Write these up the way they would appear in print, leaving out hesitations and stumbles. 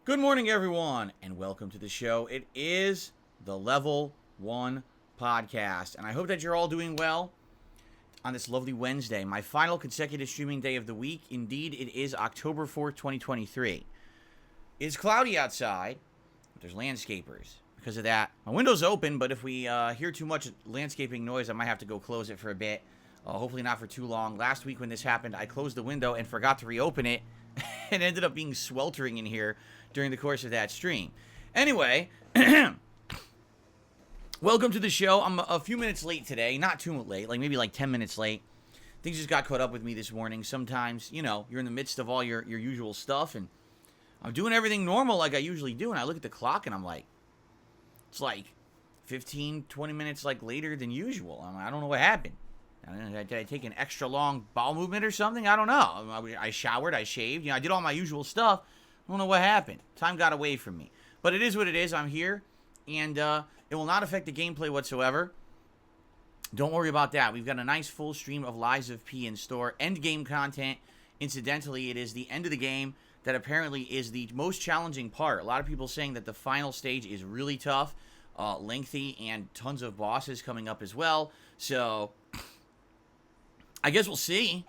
Good morning, everyone, and welcome to the show. It is the Level 1 podcast, and I hope that you're all doing well on this lovely Wednesday, my final consecutive streaming day of the week. Indeed, it is October 4th, 2023. It's cloudy outside, but there's landscapers. Because of that, my window's open, but if we hear too much landscaping noise, I might have to go close it for a bit. Hopefully not for too long. Last week when this happened, I closed the window and forgot to reopen it, and ended up being sweltering in here during the course of that stream. Anyway, welcome to the show. I'm a few minutes late today. Not too late, maybe 10 minutes late. Things just got caught up with me this morning. Sometimes, you're in the midst of all your usual stuff, and I'm doing everything normal like I usually do, and I look at the clock, and I'm like, it's 15, 20 minutes later than usual. I don't know what happened. Did I take an extra long bowel movement or something? I don't know. I showered, I shaved, I did all my usual stuff. I don't know what happened. Time got away from me. But it is what it is. I'm here, and it will not affect the gameplay whatsoever. Don't worry about that. We've got a nice full stream of Lies of P in store. End game content. Incidentally, it is the end of the game that apparently is the most challenging part. A lot of people saying that the final stage is really tough, lengthy, and tons of bosses coming up as well. So I guess we'll see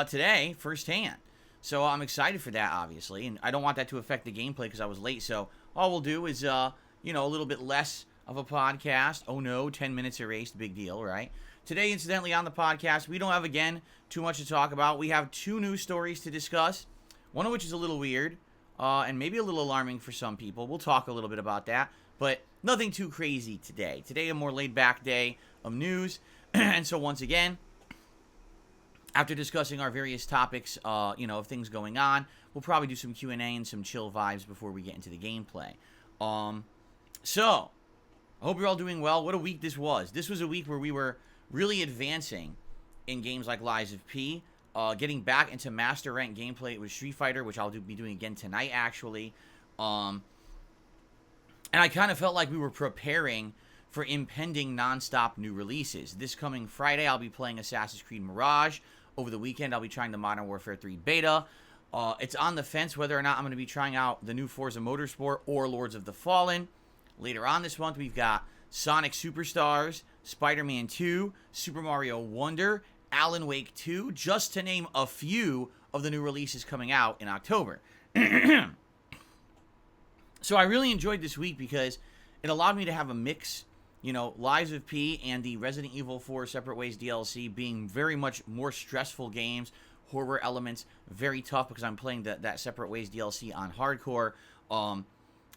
today firsthand. So I'm excited for that, obviously, and I don't want that to affect the gameplay because I was late. So all we'll do is, a little bit less of a podcast. Oh no, 10 minutes erased, big deal, right? Today, incidentally, on the podcast, we don't have, again, too much to talk about. We have two news stories to discuss, one of which is a little weird and maybe a little alarming for some people. We'll talk a little bit about that, but nothing too crazy today. Today, a more laid-back day of news, and so once again, after discussing our various topics, of things going on, we'll probably do some Q&A and some chill vibes before we get into the gameplay. So, I hope you're all doing well. What a week this was. This was a week where we were really advancing in games like Lies of P, getting back into Master Rank gameplay with Street Fighter, which I'll be doing again tonight, actually. And I kind of felt like we were preparing for impending non-stop new releases. This coming Friday, I'll be playing Assassin's Creed Mirage. Over the weekend, I'll be trying the Modern Warfare 3 beta. It's on the fence whether or not I'm going to be trying out the new Forza Motorsport or Lords of the Fallen. Later on this month, we've got Sonic Superstars, Spider-Man 2, Super Mario Wonder, Alan Wake 2, just to name a few of the new releases coming out in October. So I really enjoyed this week because it allowed me to have a mix. Lies of P and the Resident Evil 4 Separate Ways DLC being very much more stressful games, horror elements, very tough because I'm playing that Separate Ways DLC on hardcore, a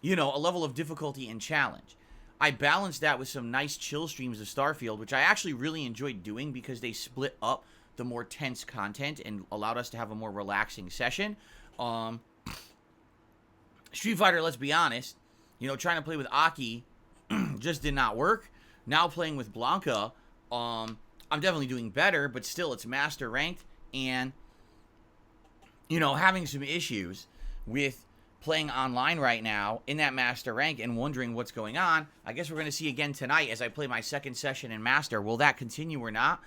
level of difficulty and challenge. I balanced that with some nice chill streams of Starfield, which I actually really enjoyed doing because they split up the more tense content and allowed us to have a more relaxing session. Street Fighter, let's be honest, trying to play with Aki just did not work. Now playing with Blanca, I'm definitely doing better, but still it's master ranked, and having some issues with playing online right now in that master rank and wondering what's going on. I guess we're going to see again tonight as I play my second session in master. Will that continue or not?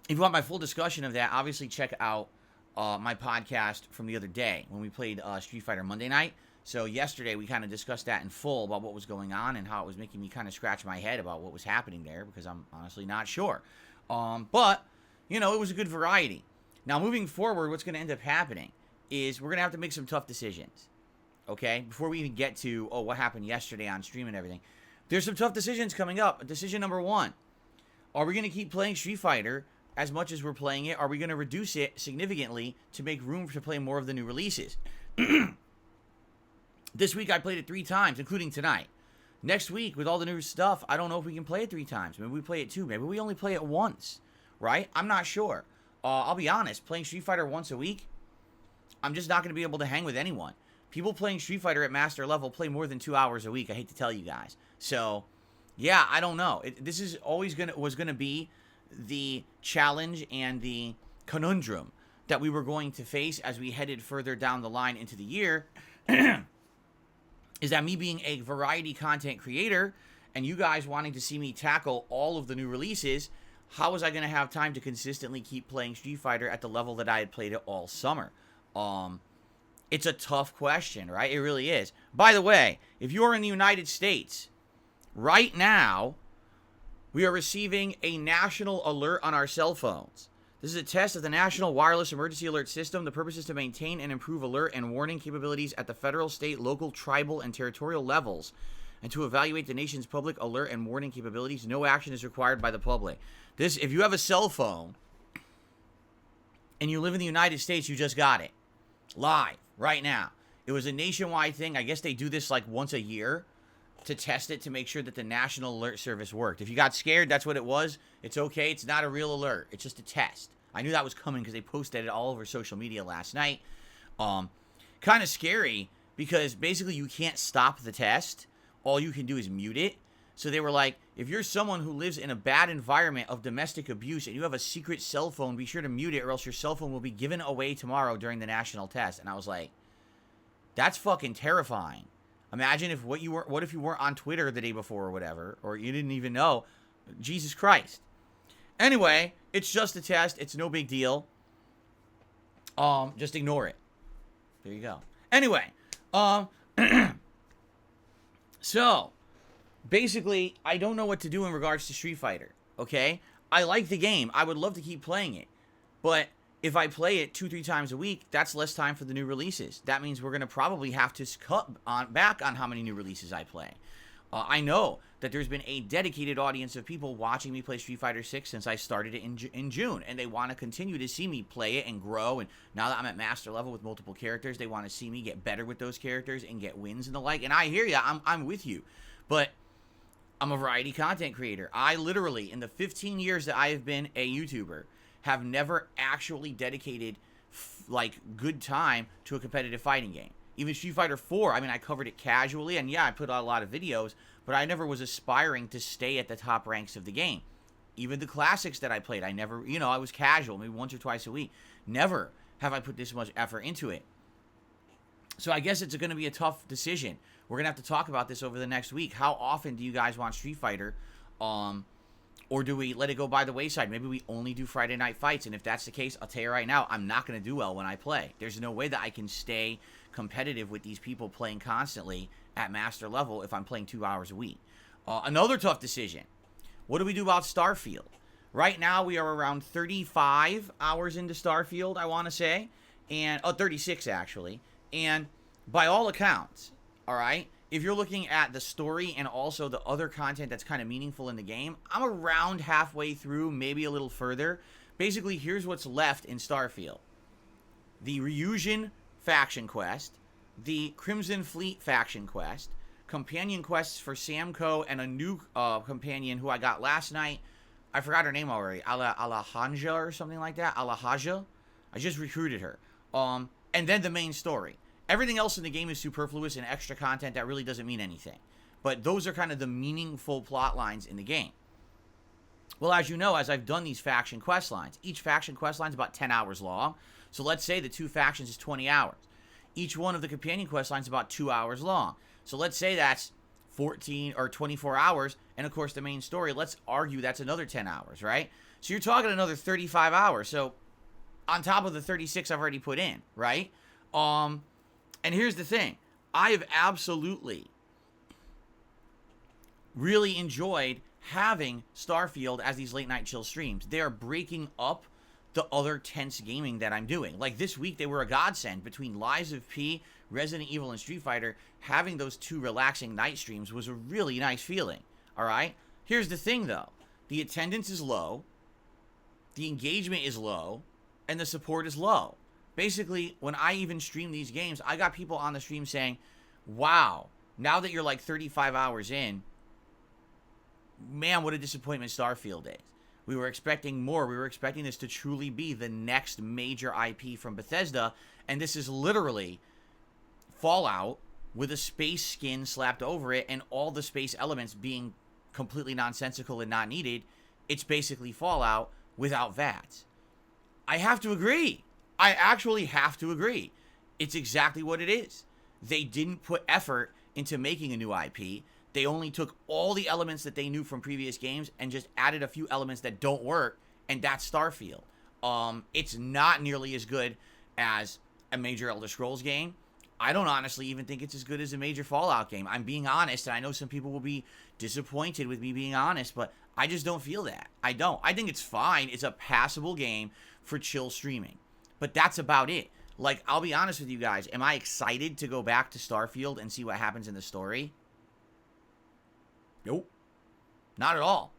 If you want my full discussion of that, obviously check out my podcast from the other day when we played Street Fighter Monday night. So yesterday we kind of discussed that in full about what was going on and how it was making me kind of scratch my head about what was happening there because I'm honestly not sure. But, you know, it was a good variety. Now, moving forward, what's going to end up happening is we're going to have to make some tough decisions, okay? Before we even get to, what happened yesterday on stream and everything. There's some tough decisions coming up. Decision number one, are we going to keep playing Street Fighter as much as we're playing it? Are we going to reduce it significantly to make room to play more of the new releases? This week I played it 3 times, including tonight. Next week, with all the new stuff, I don't know if we can play it 3 times. Maybe we play it 2. Maybe we only play it once, right? I'm not sure. I'll be honest, playing Street Fighter once a week, I'm just not going to be able to hang with anyone. People playing Street Fighter at master level play more than 2 hours a week. I hate to tell you guys. So, yeah, I don't know. This is always was going to be the challenge and the conundrum that we were going to face as we headed further down the line into the year. Is that me being a variety content creator and you guys wanting to see me tackle all of the new releases, how was I going to have time to consistently keep playing Street Fighter at the level that I had played it all summer? It's a tough question, right? It really is. By the way, if you're in the United States, right now, we are receiving a national alert on our cell phones. This is a test of the National Wireless Emergency Alert System. The purpose is to maintain and improve alert and warning capabilities at the federal, state, local, tribal, and territorial levels, and to evaluate the nation's public alert and warning capabilities. No action is required by the public. If you have a cell phone and you live in the United States, you just got it. Live, right now. It was a nationwide thing. I guess they do this like once a year to test it to make sure that the National Alert Service worked. If you got scared, that's what it was. It's okay. It's not a real alert. It's just a test. I knew that was coming because they posted it all over social media last night. Kind of scary because basically you can't stop the test. All you can do is mute it. So they were like, if you're someone who lives in a bad environment of domestic abuse and you have a secret cell phone, be sure to mute it or else your cell phone will be given away tomorrow during the national test. And I was like, that's fucking terrifying. Imagine if what if you weren't on Twitter the day before or whatever, or you didn't even know. Jesus Christ. Anyway, it's just a test. It's no big deal. Just ignore it. There you go. Anyway, so basically, I don't know what to do in regards to Street Fighter. Okay, I like the game. I would love to keep playing it, but if I play it 2-3 times a week, that's less time for the new releases. That means we're going to probably have to cut back on how many new releases I play. I know that there's been a dedicated audience of people watching me play Street Fighter 6 since I started it in June, and they want to continue to see me play it and grow, and now that I'm at master level with multiple characters, they want to see me get better with those characters and get wins and the like, and I hear you, I'm with you, but I'm a variety content creator. I literally, in the 15 years that I have been a YouTuber, have never actually dedicated good time to a competitive fighting game. Even Street Fighter 4, I mean, I covered it casually, and yeah, I put out a lot of videos, but I never was aspiring to stay at the top ranks of the game. Even the classics that I played, I never, I was casual, maybe once or twice a week. Never have I put this much effort into it. So I guess it's going to be a tough decision. We're going to have to talk about this over the next week. How often do you guys want Street Fighter? Or do we let it go by the wayside? Maybe we only do Friday night fights. And if that's the case, I'll tell you right now, I'm not going to do well when I play. There's no way that I can stay competitive with these people playing constantly at master level if I'm playing 2 hours a week. Another tough decision. What do we do about Starfield? Right now, we are around 35 hours into Starfield, I want to say. And 36, actually. And by all accounts, all right, if you're looking at the story and also the other content that's kind of meaningful in the game, I'm around halfway through, maybe a little further. Basically, here's what's left in Starfield. The Ryujin faction quest, the Crimson Fleet faction quest, companion quests for Samco and a new companion who I got last night. I forgot her name already. Alejandra or something like that. Alejandra. I just recruited her. And then the main story. Everything else in the game is superfluous and extra content that really doesn't mean anything. But those are kind of the meaningful plot lines in the game. Well, as you know, as I've done these faction quest lines, each faction quest line is about 10 hours long. So let's say the 2 factions is 20 hours. each one of the companion quest lines about 2 hours long. So let's say that's 14 or 24 hours, and of course the main story, let's argue that's another 10 hours, right? So you're talking another 35 hours. So on top of the 36 I've already put in, right? And here's the thing. I have absolutely really enjoyed having Starfield as these late night chill streams. They are breaking up the other tense gaming that I'm doing. Like this week, they were a godsend. Between Lies of P, Resident Evil, and Street Fighter, having those 2 relaxing night streams was a really nice feeling. All right? Here's the thing, though. The attendance is low, the engagement is low, and the support is low. Basically, when I even stream these games, I got people on the stream saying, wow, now that you're like 35 hours in, man, what a disappointment Starfield is. We were expecting more. We were expecting this to truly be the next major IP from Bethesda, and this is literally Fallout with a space skin slapped over it and all the space elements being completely nonsensical and not needed. It's basically Fallout without VATS. I have to agree. I actually have to agree. It's exactly what it is. They didn't put effort into making a new IP. They only took all the elements that they knew from previous games and just added a few elements that don't work, and that's Starfield. It's not nearly as good as a major Elder Scrolls game. I don't honestly even think it's as good as a major Fallout game. I'm being honest, and I know some people will be disappointed with me being honest, but I just don't feel that. I don't. I think it's fine. It's a passable game for chill streaming, but that's about it. Like, I'll be honest with you guys. Am I excited to go back to Starfield and see what happens in the story? Nope. Not at all.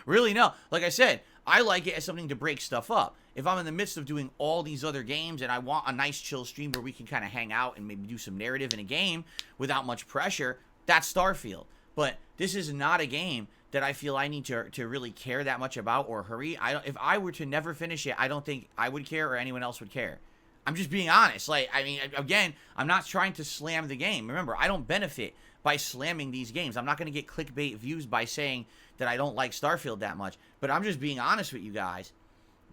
Really, no. Like I said, I like it as something to break stuff up. If I'm in the midst of doing all these other games and I want a nice chill stream where we can kind of hang out and maybe do some narrative in a game without much pressure, that's Starfield. But this is not a game that I feel I need to really care that much about or hurry. If I were to never finish it, I don't think I would care or anyone else would care. I'm just being honest. Like, I mean, again, I'm not trying to slam the game. Remember, I don't benefit by slamming these games. I'm not going to get clickbait views by saying that I don't like Starfield that much. But I'm just being honest with you guys.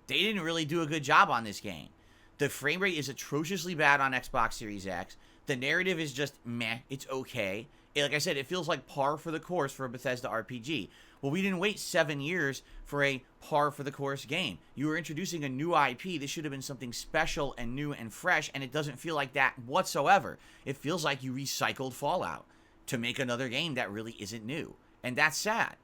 They didn't really do a good job on this game. The frame rate is atrociously bad on Xbox Series X. The narrative is just meh. It's okay. Like I said, it feels like par for the course for a Bethesda RPG. Well, we didn't wait 7 years for a par for the course game. You were introducing a new IP. This should have been something special and new and fresh, and it doesn't feel like that whatsoever. It feels like you recycled Fallout to make another game that really isn't new, and that's sad.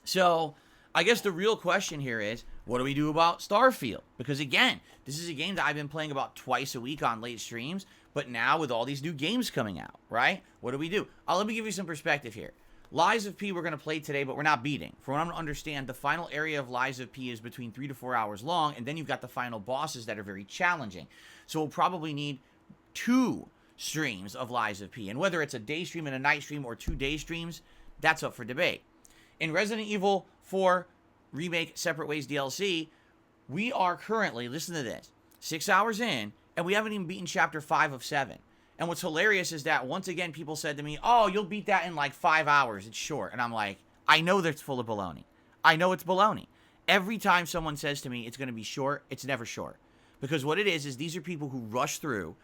So I guess the real question here is, what do we do about Starfield? Because again, this is a game that I've been playing about twice a week on late streams, but now with all these new games coming out, right? What do we do? Let me give you some perspective here. Lies of P we're going to play today, but we're not beating. From what I'm going to understand, the final area of Lies of P is between 3 to 4 hours long, and then you've got the final bosses that are very challenging. So we'll probably need 2 streams of Lies of P. And whether it's a day stream and a night stream or 2 day streams, that's up for debate. In Resident Evil 4 Remake Separate Ways DLC, we are currently, listen to this, 6 hours in, and we haven't even beaten Chapter 5 of 7. And what's hilarious is that, once again, people said to me, oh, you'll beat that in like 5 hours. It's short. And I'm like, I know that's full of baloney. I know it's baloney. Every time someone says to me it's going to be short, it's never short. Because what it is these are people who rush through,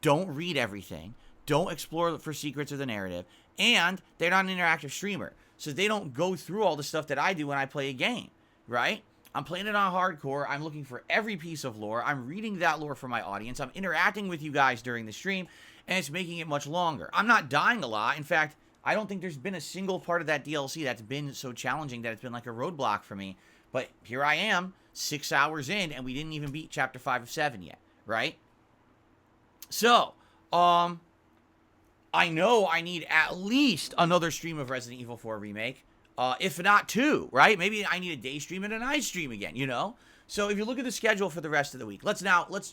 don't read everything, don't explore for secrets of the narrative, and they're not an interactive streamer. So they don't go through all the stuff that I do when I play a game, right? I'm playing it on hardcore. I'm looking for every piece of lore. I'm reading that lore for my audience. I'm interacting with you guys during the stream, and it's making it much longer. I'm not dying a lot. In fact, I don't think there's been a single part of that DLC that's been so challenging that it's been like a roadblock for me. But here I am, 6 hours in, and we didn't even beat Chapter 5 of 7 yet, right? So, I know I need at least another stream of Resident Evil 4 Remake. If not 2, right? Maybe I need a day stream and a night stream again, you know? So if you look at the schedule for the rest of the week, let's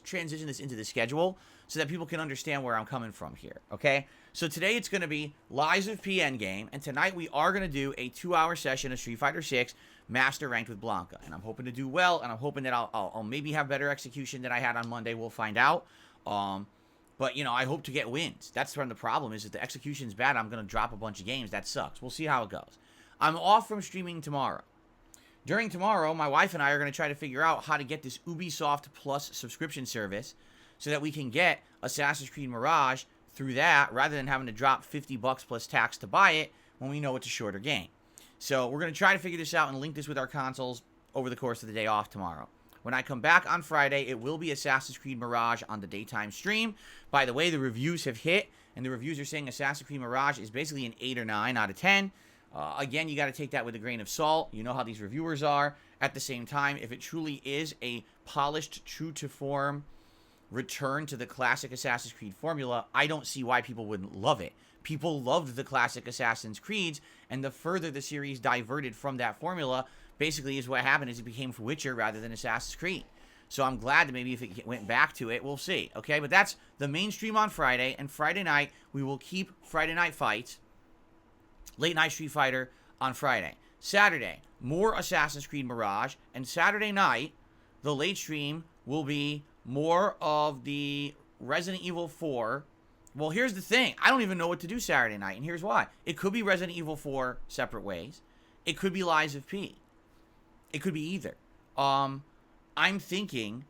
transition this into the schedule so that people can understand where I'm coming from here, okay? So today it's going to be Lies of P Endgame, and tonight we are going to do a 2-hour session of Street Fighter 6 Master Ranked with Blanca, and I'm hoping to do well, and I'm hoping that I'll maybe have better execution than I had on Monday. We'll find out. But, you know, I hope to get wins. That's when the problem is. If the execution's bad, I'm going to drop a bunch of games. That sucks. We'll see how it goes. I'm off from streaming tomorrow. During tomorrow, my wife and I are going to try to figure out how to get this Ubisoft Plus subscription service so that we can get Assassin's Creed Mirage through that rather than having to drop $50 plus tax to buy it when we know it's a shorter game. So we're going to try to figure this out and link this with our consoles over the course of the day off tomorrow. When I come back on Friday, it will be Assassin's Creed Mirage on the daytime stream. By the way, the reviews have hit, and the reviews are saying Assassin's Creed Mirage is basically an 8 or 9 out of 10. Again, you got to take that with a grain of salt. You know how these reviewers are. At the same time, if it truly is a polished, true-to-form return to the classic Assassin's Creed formula, I don't see why people wouldn't love it. People loved the classic Assassin's Creeds, and the further the series diverted from that formula, basically is what happened is it became Witcher rather than Assassin's Creed. So I'm glad that maybe if it went back to it, we'll see. Okay, but that's the main stream on Friday, and Friday night, we will keep Friday Night Fights, Late Night Street Fighter on Friday. Saturday, more Assassin's Creed Mirage, and Saturday night, the late stream will be more of the Resident Evil 4. Well, here's the thing. I don't even know what to do Saturday night, and here's why. It could be Resident Evil 4 separate ways. It could be Lies of P. It could be either. I'm thinking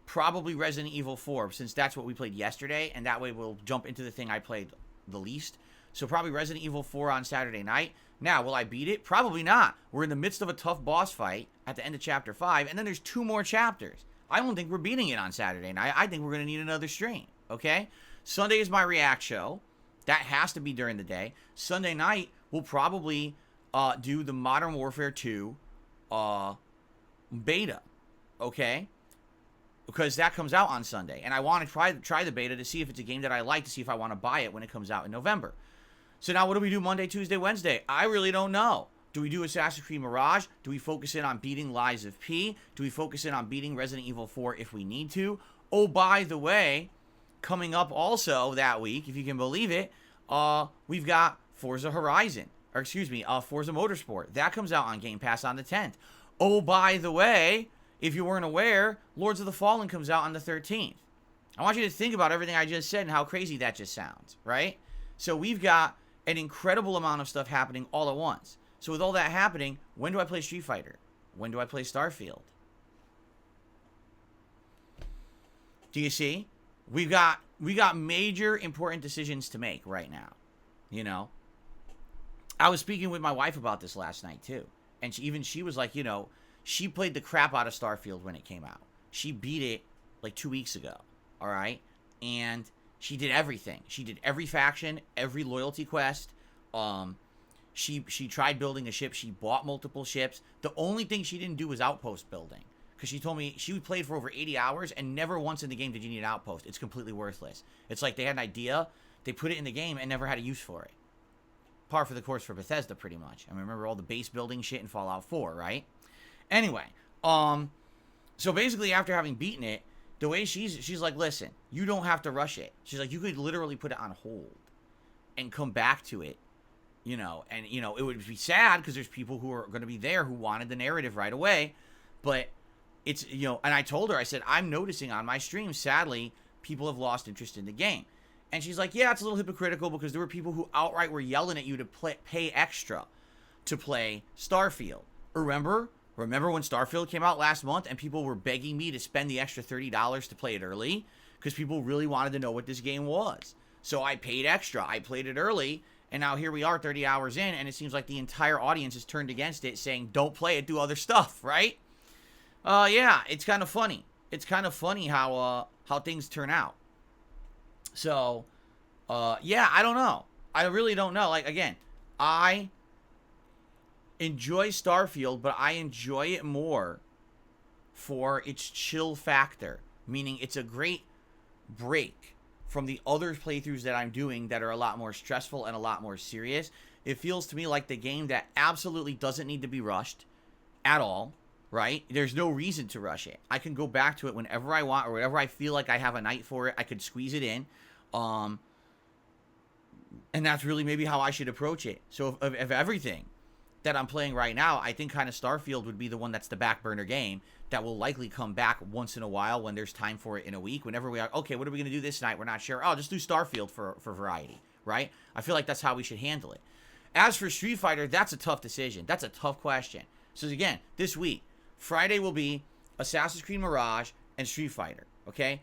probably Resident Evil 4, since that's what we played yesterday, and that way we'll jump into the thing I played the least. So probably Resident Evil 4 on Saturday night. Now, will I beat it? Probably not. We're in the midst of a tough boss fight at the end of Chapter 5, and then there's 2 more chapters. I don't think we're beating it on Saturday night. I think we're going to need another stream, okay? Sunday is my React show. That has to be during the day. Sunday night, we'll probably do the Modern Warfare 2 beta, okay? Because that comes out on Sunday, and I want to try the beta to see if it's a game that I like, to see if I want to buy it when it comes out in November. So now what do we do Monday, Tuesday, Wednesday? I really don't know. Do we do Assassin's Creed Mirage? Do we focus in on beating Lies of P? Do we focus in on beating Resident Evil 4 if we need to? Oh, by the way, coming up also that week, if you can believe it, we've got Forza Horizon. Or excuse me, Forza Motorsport. That comes out on Game Pass on the 10th. Oh, by the way, if you weren't aware, Lords of the Fallen comes out on the 13th. I want you to think about everything I just said and how crazy that just sounds, right? So we've got an incredible amount of stuff happening all at once. So with all that happening, when do I play Street Fighter? When do I play Starfield? Do you see? We got major important decisions to make right now. You know? I was speaking with my wife about this last night too. And she was like, you know, she played the crap out of Starfield when it came out. She beat it like 2 weeks ago. All right? And she did everything. She did every faction, every loyalty quest. She tried building a ship. She bought multiple ships. The only thing she didn't do was outpost building. Because she told me she played for over 80 hours and never once in the game did you need an outpost. It's completely worthless. It's like they had an idea, they put it in the game and never had a use for it. Par for the course for Bethesda, pretty much. I mean, remember all the base building shit in Fallout 4, right? Anyway, so basically after having beaten it, the way she's like, listen, you don't have to rush it. She's like, you could literally put it on hold and come back to it, you know, and, you know, it would be sad because there's people who are going to be there who wanted the narrative right away, but it's, you know, and I told her, I said, I'm noticing on my stream, sadly, people have lost interest in the game. And she's like, yeah, it's a little hypocritical because there were people who outright were yelling at you to pay extra to play Starfield. Remember when Starfield came out last month and people were begging me to spend the extra $30 to play it early? Because people really wanted to know what this game was. So I paid extra. I played it early. And now here we are 30 hours in. And it seems like the entire audience is turned against it, saying, don't play it, do other stuff, right? Yeah, it's kind of funny. It's kind of funny how things turn out. So, yeah, I don't know. I really don't know. Like, again, I enjoy Starfield, but I enjoy it more for its chill factor. Meaning it's a great break from the other playthroughs that I'm doing that are a lot more stressful and a lot more serious. It feels to me like the game that absolutely doesn't need to be rushed at all, right? There's no reason to rush it. I can go back to it whenever I want or whenever I feel like I have a night for it. I could squeeze it in. And that's really maybe how I should approach it. So if everything that I'm playing right now, I think kind of Starfield would be the one that's the back burner game that will likely come back once in a while when there's time for it in a week. Whenever we are, okay, what are we going to do this night? We're not sure. Oh, just do Starfield for variety, right? I feel like that's how we should handle it. As for Street Fighter, that's a tough decision. That's a tough question. So again, this week, Friday will be Assassin's Creed Mirage and Street Fighter, okay?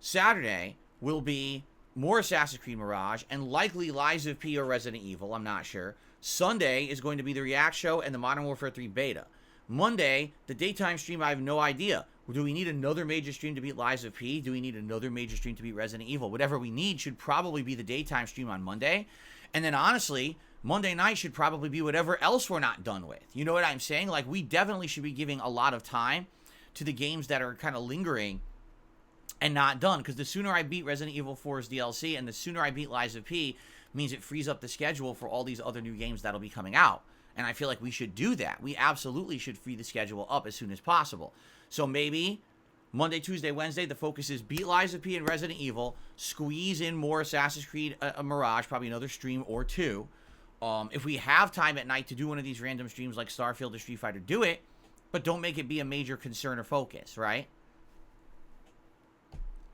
Saturday will be more Assassin's Creed Mirage and likely Lies of P or Resident Evil. I'm not sure. Sunday is going to be the React show and the Modern Warfare 3 beta. Monday, the daytime stream, I have no idea. Do we need another major stream to beat Lies of P? Do we need another major stream to beat Resident Evil? Whatever we need should probably be the daytime stream on Monday. And then honestly, Monday night should probably be whatever else we're not done with. You know what I'm saying? Like, we definitely should be giving a lot of time to the games that are kind of lingering and not done. Because the sooner I beat Resident Evil 4's DLC and the sooner I beat Lies of P means it frees up the schedule for all these other new games that'll be coming out. And I feel like we should do that. We absolutely should free the schedule up as soon as possible. So maybe Monday, Tuesday, Wednesday, the focus is beat Lies of P and Resident Evil, squeeze in more Assassin's Creed Mirage, probably another stream or two. If we have time at night to do one of these random streams like Starfield or Street Fighter, do it, but don't make it be a major concern or focus, right?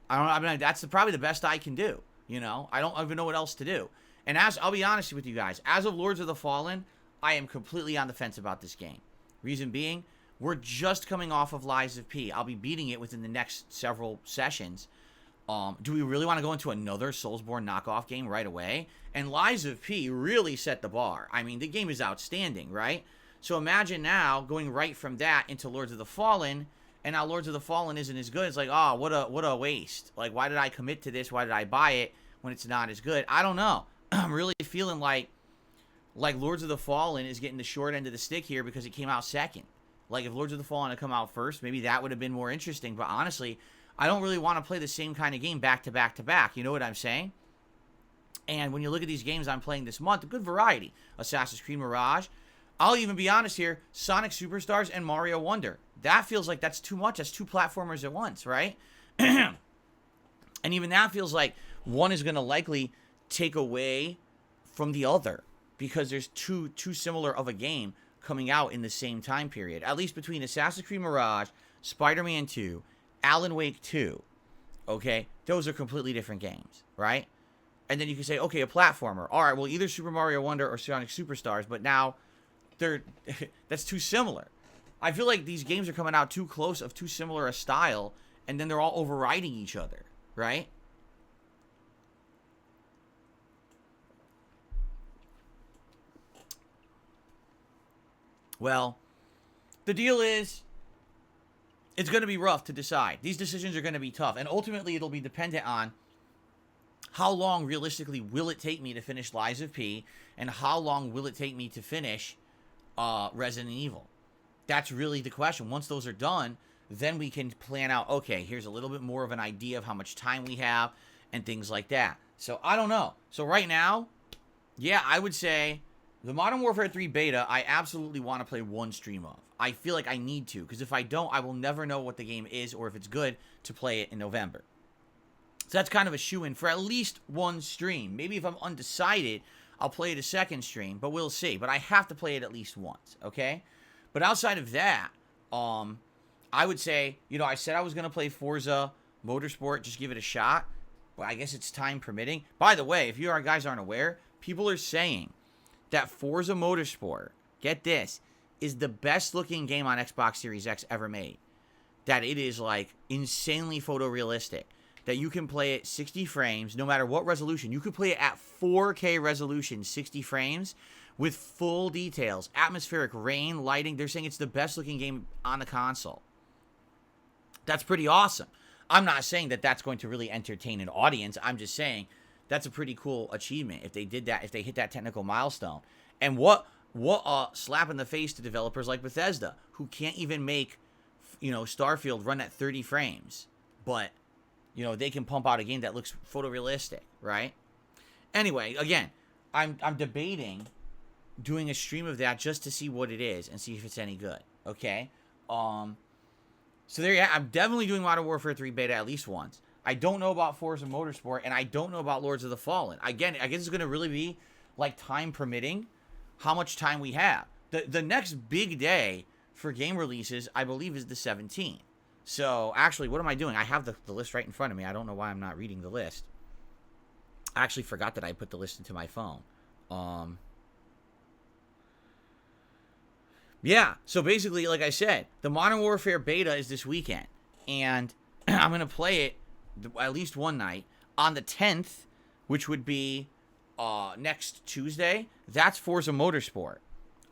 I mean, that's probably the best I can do, you know? I don't even know what else to do. And I'll be honest with you guys, as of Lords of the Fallen, I am completely on the fence about this game. Reason being, we're just coming off of Lies of P. I'll be beating it within the next several sessions. Do we really want to go into another Soulsborne knockoff game right away? And Lies of P really set the bar. I mean, the game is outstanding, right? So imagine now going right from that into Lords of the Fallen, and now Lords of the Fallen isn't as good. It's like, oh, what a waste. Like, why did I commit to this? Why did I buy it when it's not as good? I don't know. I'm really feeling like Lords of the Fallen is getting the short end of the stick here because it came out second. Like, if Lords of the Fallen had come out first, maybe that would have been more interesting. But honestly, I don't really want to play the same kind of game back to back to back. You know what I'm saying? And when you look at these games I'm playing this month, a good variety. Assassin's Creed Mirage. I'll even be honest here. Sonic Superstars and Mario Wonder. That feels like that's too much. That's two platformers at once, right? And even that feels like one is going to likely take away from the other because there's too similar of a game coming out in the same time period. At least between Assassin's Creed Mirage, Spider-Man 2, Alan Wake 2, okay? Those are completely different games, right? And then you can say, okay, a platformer. All right, well, either Super Mario Wonder or Sonic Superstars, but now that's too similar. I feel like these games are coming out too close of too similar a style, and then they're all overriding each other, right? Well, the deal is, it's going to be rough to decide. These decisions are going to be tough, and ultimately it'll be dependent on how long realistically will it take me to finish Lies of P, and how long will it take me to finish Resident Evil. That's really the question. Once those are done, then we can plan out, okay, here's a little bit more of an idea of how much time we have and things like that. So I don't know. So right now, yeah, I would say the Modern Warfare 3 beta, I absolutely want to play one stream of. I feel like I need to, because if I don't, I will never know what the game is or if it's good to play it in November. So that's kind of a shoo-in for at least one stream. Maybe if I'm undecided, I'll play it a second stream, but we'll see. But I have to play it at least once, okay? But outside of that, I would say, you know, I said I was going to play Forza Motorsport, just give it a shot. Well, I guess it's time permitting. By the way, if you guys aren't aware, people are saying that Forza Motorsport, get this, is the best looking game on Xbox Series X ever made. That it is, like, insanely photorealistic. That you can play it 60 frames, no matter what resolution. You could play it at 4K resolution, 60 frames, with full details. Atmospheric, rain, lighting. They're saying it's the best looking game on the console. That's pretty awesome. I'm not saying that that's going to really entertain an audience. I'm just saying that's a pretty cool achievement if they did that, if they hit that technical milestone. And what a slap in the face to developers like Bethesda, who can't even make, you know, Starfield run at 30 frames. But, you know, they can pump out a game that looks photorealistic, right? Anyway, again, I'm debating doing a stream of that just to see what it is and see if it's any good, okay? So there you have, I'm definitely doing Modern Warfare 3 beta at least once. I don't know about Forza Motorsport, and I don't know about Lords of the Fallen. Again, I guess it's going to really be, like, time permitting, how much time we have. The next big day for game releases, I believe, is the 17th. So, actually, what am I doing? I have the list right in front of me. I don't know why I'm not reading the list. I actually forgot that I put the list into my phone. Yeah, so basically, like I said, the Modern Warfare beta is this weekend. And I'm going to play it at least one night. On the 10th, which would be next Tuesday, that's Forza Motorsport.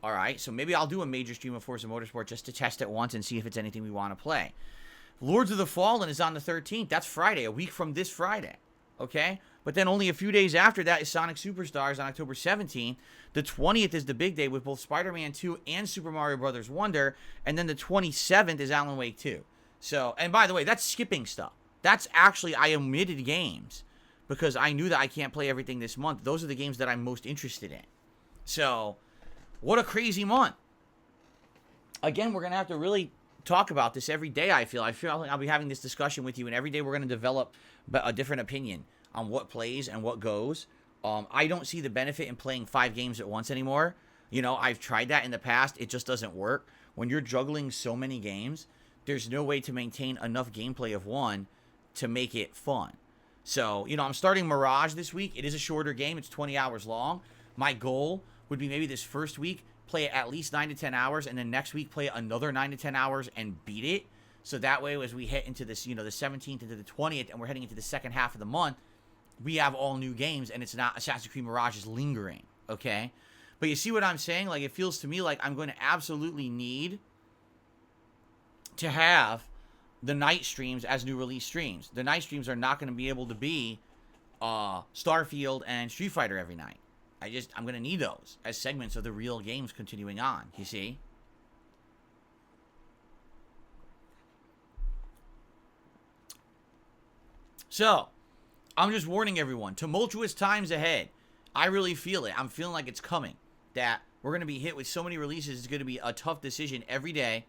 All right, so maybe I'll do a major stream of Forza Motorsport just to test it once and see if it's anything we want to play. Lords of the Fallen is on the 13th. That's Friday, a week from this Friday. Okay? But then only a few days after that is Sonic Superstars on October 17th. The 20th is the big day with both Spider-Man 2 and Super Mario Bros. Wonder. And then the 27th is Alan Wake 2. So, and by the way, that's skipping stuff. That's actually, I omitted games because I knew that I can't play everything this month. Those are the games that I'm most interested in. So, what a crazy month. Again, we're going to have to really talk about this every day, I feel. I feel like I'll be having this discussion with you, and every day we're going to develop a different opinion on what plays and what goes. I don't see the benefit in playing 5 games at once anymore. You know, I've tried that in the past. It just doesn't work. When you're juggling so many games, there's no way to maintain enough gameplay of one to make it fun. So, you know, I'm starting Mirage this week. It is a shorter game. It's 20 hours long. My goal would be maybe this first week, play it at least 9 to 10 hours, and then next week play another 9 to 10 hours and beat it. So that way, as we hit into this, you know, the 17th into the 20th, and we're heading into the second half of the month, we have all new games, and it's not Assassin's Creed Mirage is lingering, okay? But you see what I'm saying? Like, it feels to me like I'm going to absolutely need to have the night streams as new release streams. The night streams are not going to be able to be Starfield and Street Fighter every night. I'm going to need those as segments of the real games continuing on, you see? So, I'm just warning everyone, tumultuous times ahead. I really feel it. I'm feeling like it's coming. That we're going to be hit with so many releases, it's going to be a tough decision every day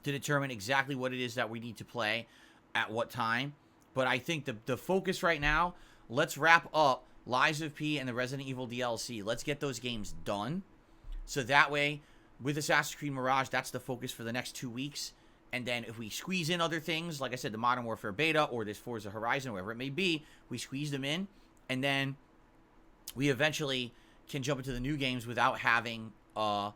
to determine exactly what it is that we need to play at what time. But I think the focus right now, let's wrap up Lies of P and the Resident Evil DLC. Let's get those games done. So that way, with Assassin's Creed Mirage, that's the focus for the next 2 weeks. And then if we squeeze in other things, like I said, the Modern Warfare beta or this Forza Horizon, whatever it may be, we squeeze them in. And then we eventually can jump into the new games without having, having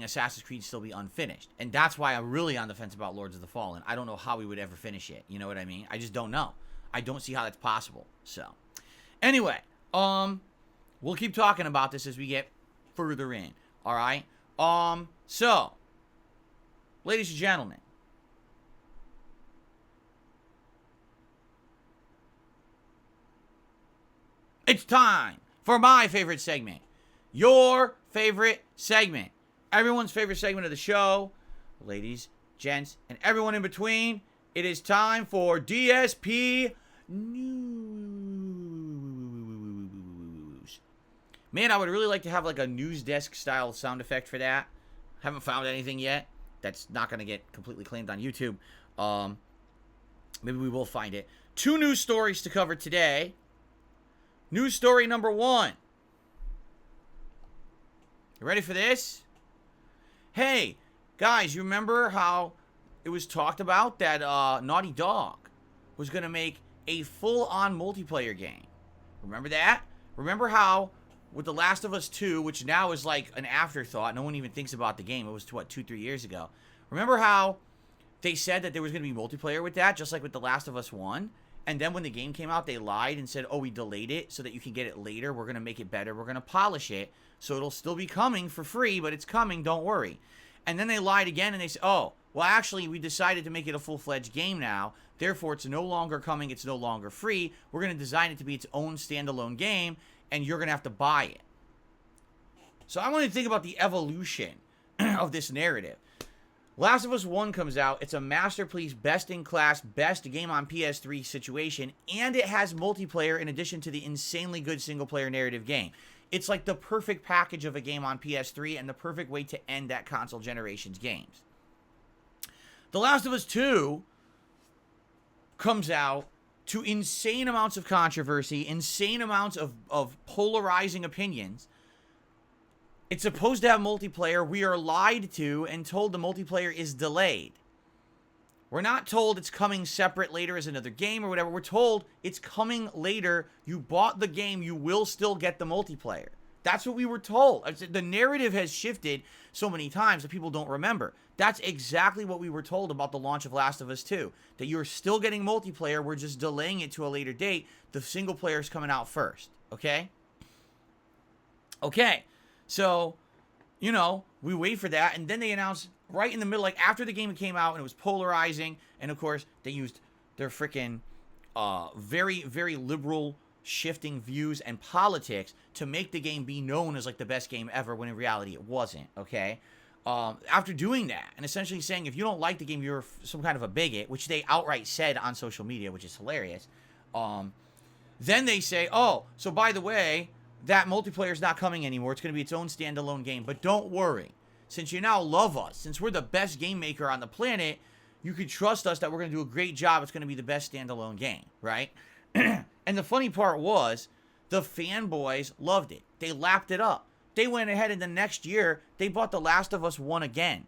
Assassin's Creed still be unfinished. And that's why I'm really on the fence about Lords of the Fallen. I don't know how we would ever finish it. You know what I mean? I just don't know. I don't see how that's possible. So, anyway, we'll keep talking about this as we get further in. All right? So, ladies and gentlemen, it's time for my favorite segment. Your favorite segment. Everyone's favorite segment of the show. Ladies, gents, and everyone in between. It is time for DSP News. Man, I would really like to have like a news desk style sound effect for that. Haven't found anything yet. That's not going to get completely claimed on YouTube. Maybe we will find it. 2 news stories to cover today. News story number 1. You ready for this? Hey, guys, you remember how it was talked about that Naughty Dog was going to make a full-on multiplayer game? Remember that? Remember how with The Last of Us 2, which now is like an afterthought, no one even thinks about the game. It was, 2-3 years ago. Remember how they said that there was going to be multiplayer with that, just like with The Last of Us 1? And then when the game came out, they lied and said, oh, we delayed it so that you can get it later. We're going to make it better. We're going to polish it. So it'll still be coming for free, but it's coming. Don't worry. And then they lied again and they said, oh, well, actually, we decided to make it a full-fledged game now. Therefore, it's no longer coming. It's no longer free. We're going to design it to be its own standalone game, and you're going to have to buy it. So I want to think about the evolution of this narrative. Last of Us 1 comes out. It's a masterpiece, best-in-class, best game on PS3 situation, and it has multiplayer in addition to the insanely good single-player narrative game. It's like the perfect package of a game on PS3 and the perfect way to end that console generation's games. The Last of Us 2 comes out to insane amounts of controversy, insane amounts of polarizing opinions. It's supposed to have multiplayer. We are lied to and told the multiplayer is delayed. We're not told it's coming separate later as another game or whatever. We're told it's coming later. You bought the game. You will still get the multiplayer. That's what we were told. The narrative has shifted so many times that people don't remember. That's exactly what we were told about the launch of Last of Us 2. That you're still getting multiplayer, we're just delaying it to a later date. The single player is coming out first, okay? Okay, so, you know, we wait for that, and then they announce right in the middle, like after the game came out, and it was polarizing, and of course, they used their freaking very, very liberal shifting views and politics to make the game be known as like the best game ever, when in reality it wasn't, okay? After doing that and essentially saying if you don't like the game, you're some kind of a bigot, which they outright said on social media, which is hilarious. Then they say, oh, so by the way, that multiplayer is not coming anymore. It's going to be its own standalone game. But don't worry. Since you now love us, since we're the best game maker on the planet, you can trust us that we're going to do a great job. It's going to be the best standalone game, right? And the funny part was, the fanboys loved it. They lapped it up. They went ahead and the next year, they bought The Last of Us 1 again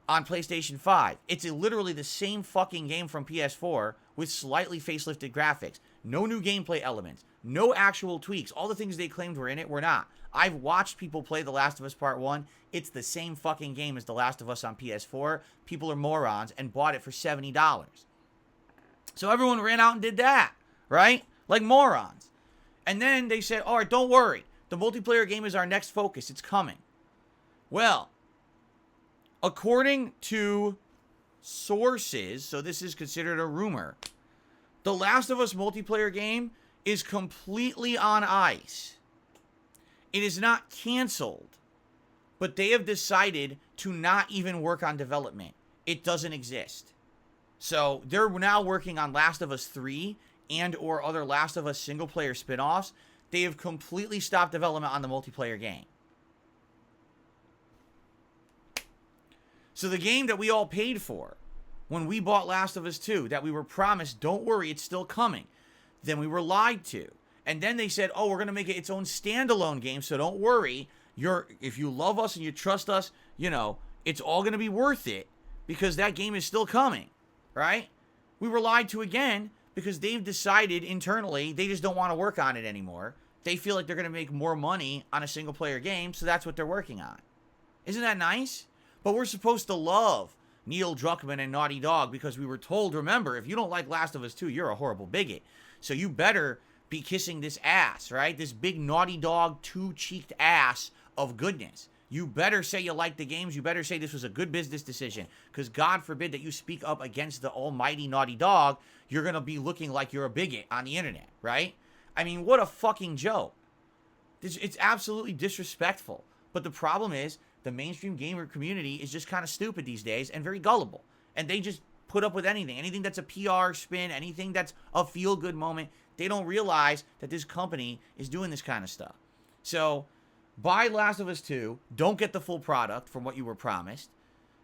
on PlayStation 5. It's literally the same fucking game from PS4 with slightly facelifted graphics. No new gameplay elements. No actual tweaks. All the things they claimed were in it were not. I've watched people play The Last of Us Part 1. It's the same fucking game as The Last of Us on PS4. People are morons and bought it for $70. So everyone ran out and did that, right? Like morons. And then they said, all right, don't worry. The multiplayer game is our next focus. It's coming. Well, according to sources, so this is considered a rumor, The Last of Us multiplayer game is completely on ice. It is not canceled, but they have decided to not even work on development. It doesn't exist. So they're now working on Last of Us 3 and or other Last of Us single player spin-offs. They have completely stopped development on the multiplayer game. So the game that we all paid for when we bought Last of Us 2, that we were promised, don't worry, it's still coming. Then we were lied to. And then they said, oh, we're going to make it its own standalone game, so don't worry. If you love us and you trust us, you know, it's all going to be worth it because that game is still coming, right? We were lied to again because they've decided internally they just don't want to work on it anymore. They feel like they're going to make more money on a single-player game, so that's what they're working on. Isn't that nice? But we're supposed to love Neil Druckmann and Naughty Dog because we were told, remember, if you don't like Last of Us 2, you're a horrible bigot. So you better be kissing this ass, right? This big Naughty Dog, two-cheeked ass of goodness. You better say you like the games. You better say this was a good business decision. Because God forbid that you speak up against the almighty Naughty Dog, you're going to be looking like you're a bigot on the internet, right? I mean, what a fucking joke. It's absolutely disrespectful. But the problem is, the mainstream gamer community is just kind of stupid these days and very gullible. And they just put up with anything. Anything that's a PR spin, anything that's a feel-good moment. They don't realize that this company is doing this kind of stuff. So, buy Last of Us 2. Don't get the full product from what you were promised.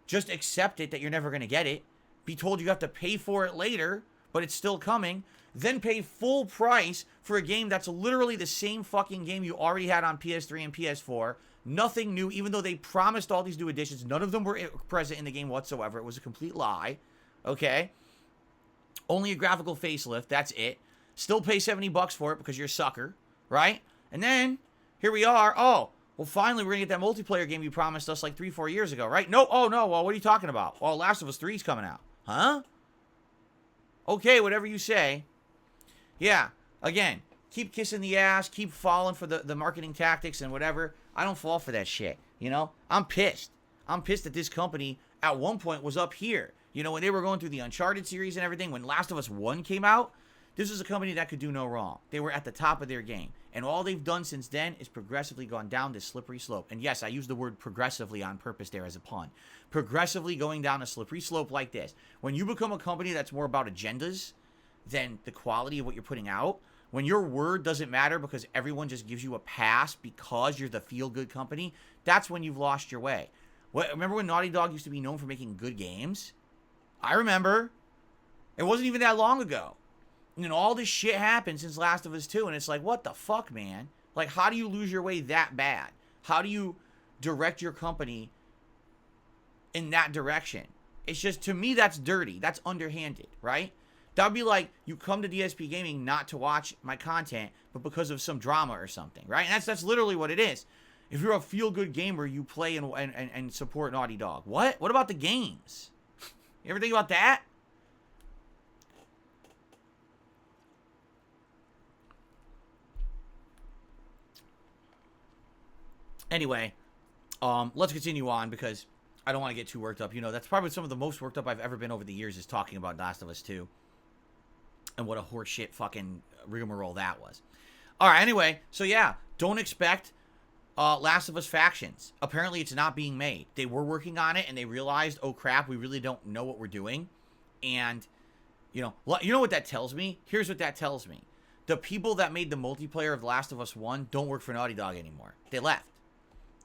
Just accept it that you're never going to get it. Be told you have to pay for it later, but it's still coming. Then pay full price for a game that's literally the same fucking game you already had on PS3 and PS4. Nothing new, even though they promised all these new additions. None of them were present in the game whatsoever. It was a complete lie. Okay? Only a graphical facelift. That's it. Still pay $70 for it because you're a sucker. Right? And then, here we are. Oh, well, finally, we're going to get that multiplayer game you promised us like 3-4 years ago, right? No, oh, no. Well, what are you talking about? Well, Last of Us 3 is coming out. Huh? Okay, whatever you say. Yeah, again, keep kissing the ass, keep falling for the marketing tactics and whatever. I don't fall for that shit, you know? I'm pissed. I'm pissed that this company at one point was up here. You know, when they were going through the Uncharted series and everything, when Last of Us 1 came out, this was a company that could do no wrong. They were at the top of their game. And all they've done since then is progressively gone down this slippery slope. And yes, I use the word progressively on purpose there as a pun. Progressively going down a slippery slope like this. When you become a company that's more about agendas than the quality of what you're putting out, when your word doesn't matter because everyone just gives you a pass because you're the feel-good company, that's when you've lost your way. Remember when Naughty Dog used to be known for making good games? I remember. It wasn't even that long ago. And all this shit happened since Last of Us 2, and it's like, what the fuck, man? Like, how do you lose your way that bad? How do you direct your company in that direction? It's just, to me, that's dirty. That's underhanded, right? That would be like you come to DSP Gaming not to watch my content, but because of some drama or something, right? And that's literally what it is. If you're a feel-good gamer, you play and support Naughty Dog. What? What about the games? You ever think about that? Anyway, let's continue on because I don't want to get too worked up. You know, that's probably some of the most worked up I've ever been over the years is talking about Last of Us 2. And what a horseshit fucking rigmarole that was. All right, anyway, so yeah, don't expect Last of Us factions. Apparently, it's not being made. They were working on it, and they realized, oh crap, we really don't know what we're doing. And, you know what that tells me? Here's what that tells me. The people that made the multiplayer of The Last of Us 1 don't work for Naughty Dog anymore. They left.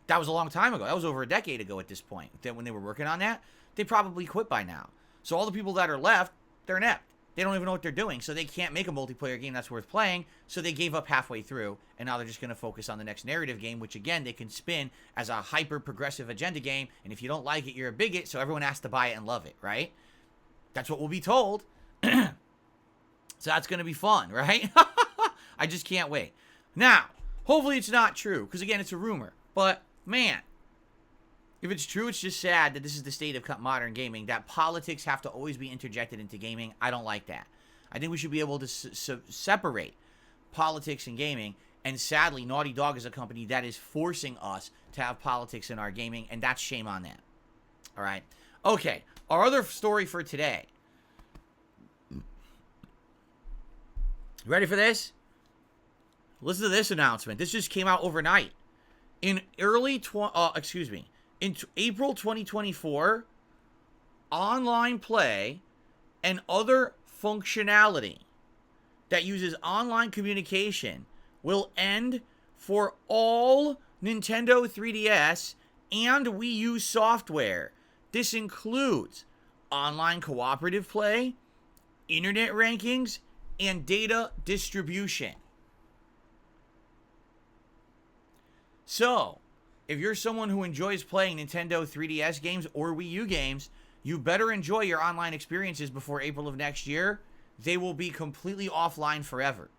That was a long time ago. That was over a decade ago at this point. When they were working on that, they probably quit by now. So all the people that are left, they're inept. They don't even know what they're doing, so they can't make a multiplayer game that's worth playing, so they gave up halfway through, and now they're just going to focus on the next narrative game, which, again, they can spin as a hyper-progressive agenda game, and if you don't like it, you're a bigot, so everyone has to buy it and love it, right? That's what we'll be told. So that's going to be fun, right? I just can't wait. Now, hopefully it's not true, because, again, it's a rumor, but, man, if it's true, it's just sad that this is the state of modern gaming, that politics have to always be interjected into gaming. I don't like that. I think we should be able to separate politics and gaming, and sadly, Naughty Dog is a company that is forcing us to have politics in our gaming, and that's shame on them. All right? Okay, our other story for today. Ready for this? Listen to this announcement. This just came out overnight. In April 2024, online play and other functionality that uses online communication will end for all Nintendo 3DS and Wii U software. This includes online cooperative play, internet rankings, and data distribution. So, if you're someone who enjoys playing Nintendo 3DS games or Wii U games, you better enjoy your online experiences before April of next year. They will be completely offline forever.